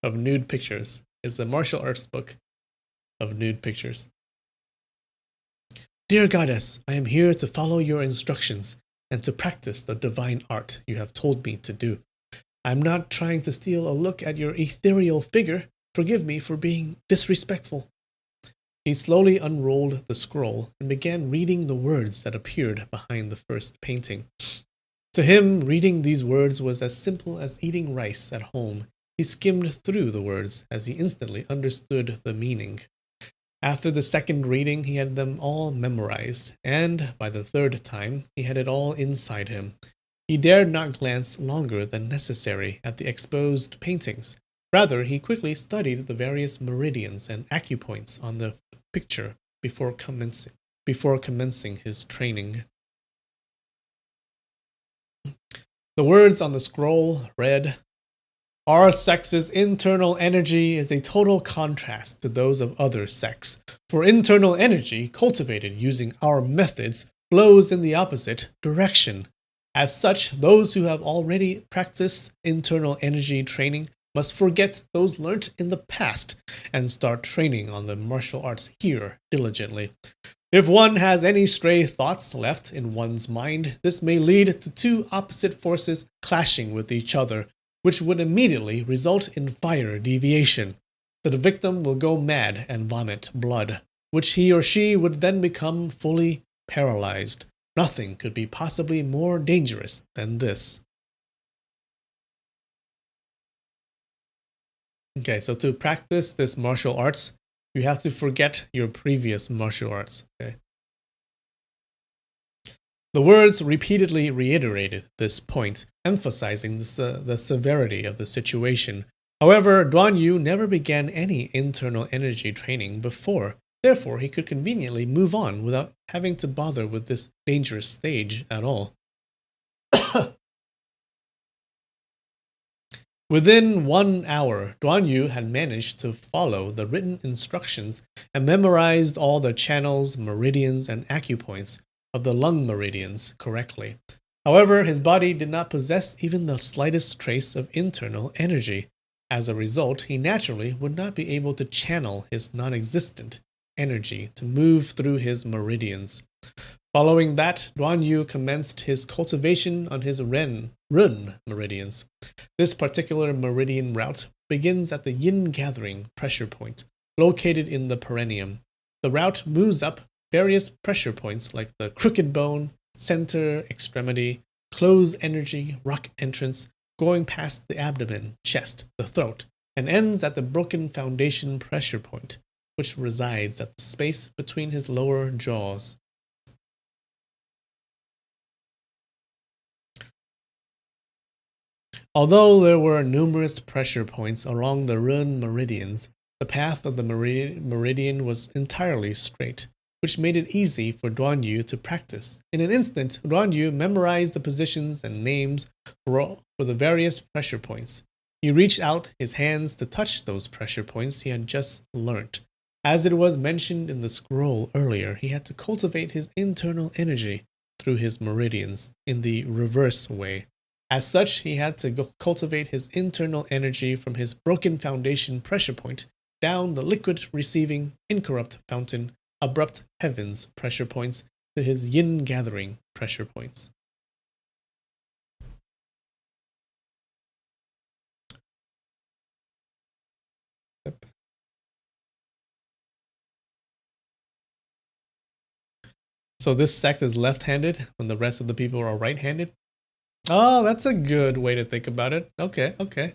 of nude pictures. It's a martial arts book of nude pictures. Dear goddess, I am here to follow your instructions and to practice the divine art you have told me to do. I am not trying to steal a look at your ethereal figure. Forgive me for being disrespectful. He slowly unrolled the scroll and began reading the words that appeared behind the first painting. To him, reading these words was as simple as eating rice at home. He skimmed through the words as he instantly understood the meaning. After the second reading, he had them all memorized, and by the third time, he had it all inside him. He dared not glance longer than necessary at the exposed paintings. Rather, he quickly studied the various meridians and acupoints on the picture before commencing his training. The words on the scroll read, Our sex's internal energy is a total contrast to those of other sex, for internal energy cultivated using our methods flows in the opposite direction. As such, those who have already practiced internal energy training must forget those learnt in the past and start training on the martial arts here diligently. If one has any stray thoughts left in one's mind, this may lead to 2 opposite forces clashing with each other, which would immediately result in fire deviation. The victim will go mad and vomit blood, which he or she would then become fully paralyzed. Nothing could be possibly more dangerous than this. Okay, so to practice this martial arts, you have to forget your previous martial arts. Okay. The words repeatedly reiterated this point, emphasizing the severity of the situation. However, Duan Yu never began any internal energy training before. Therefore, he could conveniently move on without having to bother with this dangerous stage at all. Within 1 hour, Duan Yu had managed to follow the written instructions and memorized all the channels, meridians, and acupoints of the lung meridians correctly. However, his body did not possess even the slightest trace of internal energy. As a result, he naturally would not be able to channel his non-existent energy to move through his meridians. Following that, Duan Yu commenced his cultivation on his Run meridians. This particular meridian route begins at the Yin Gathering pressure point, located in the perineum. The route moves up various pressure points like the crooked bone, center extremity, closed energy, rock entrance, going past the abdomen, chest, the throat, and ends at the broken foundation pressure point, which resides at the space between his lower jaws. Although there were numerous pressure points along the Run meridians, the path of the meridian was entirely straight. which made it easy for Duan Yu to practice. In an instant, Duan Yu memorized the positions and names for the various pressure points. He reached out his hands to touch those pressure points he had just learnt. As it was mentioned in the scroll earlier, he had to cultivate his internal energy through his meridians in the reverse way. As such, he had to cultivate his internal energy from his broken foundation pressure point down the liquid receiving incorrupt fountain abrupt heavens pressure points to his yin gathering pressure points. Yep. So this sect is left-handed when the rest of the people are right-handed? Oh, that's a good way to think about it. Okay, okay.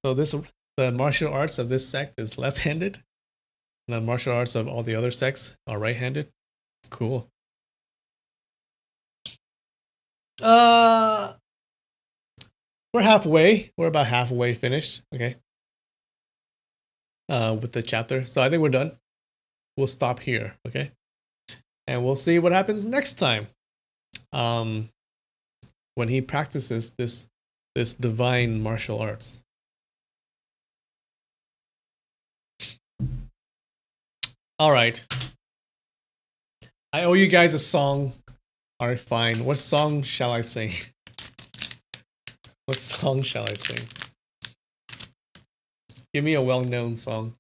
So the martial arts of this sect is left-handed, and the martial arts of all the other sects are right-handed. Cool. We're halfway. We're about halfway finished. Okay. With the chapter. So I think we're done. We'll stop here. Okay. And we'll see what happens next time. When he practices this divine martial arts. All right. I owe you guys a song. All right, fine. What song shall I sing? What song shall I sing? Give me a well-known song.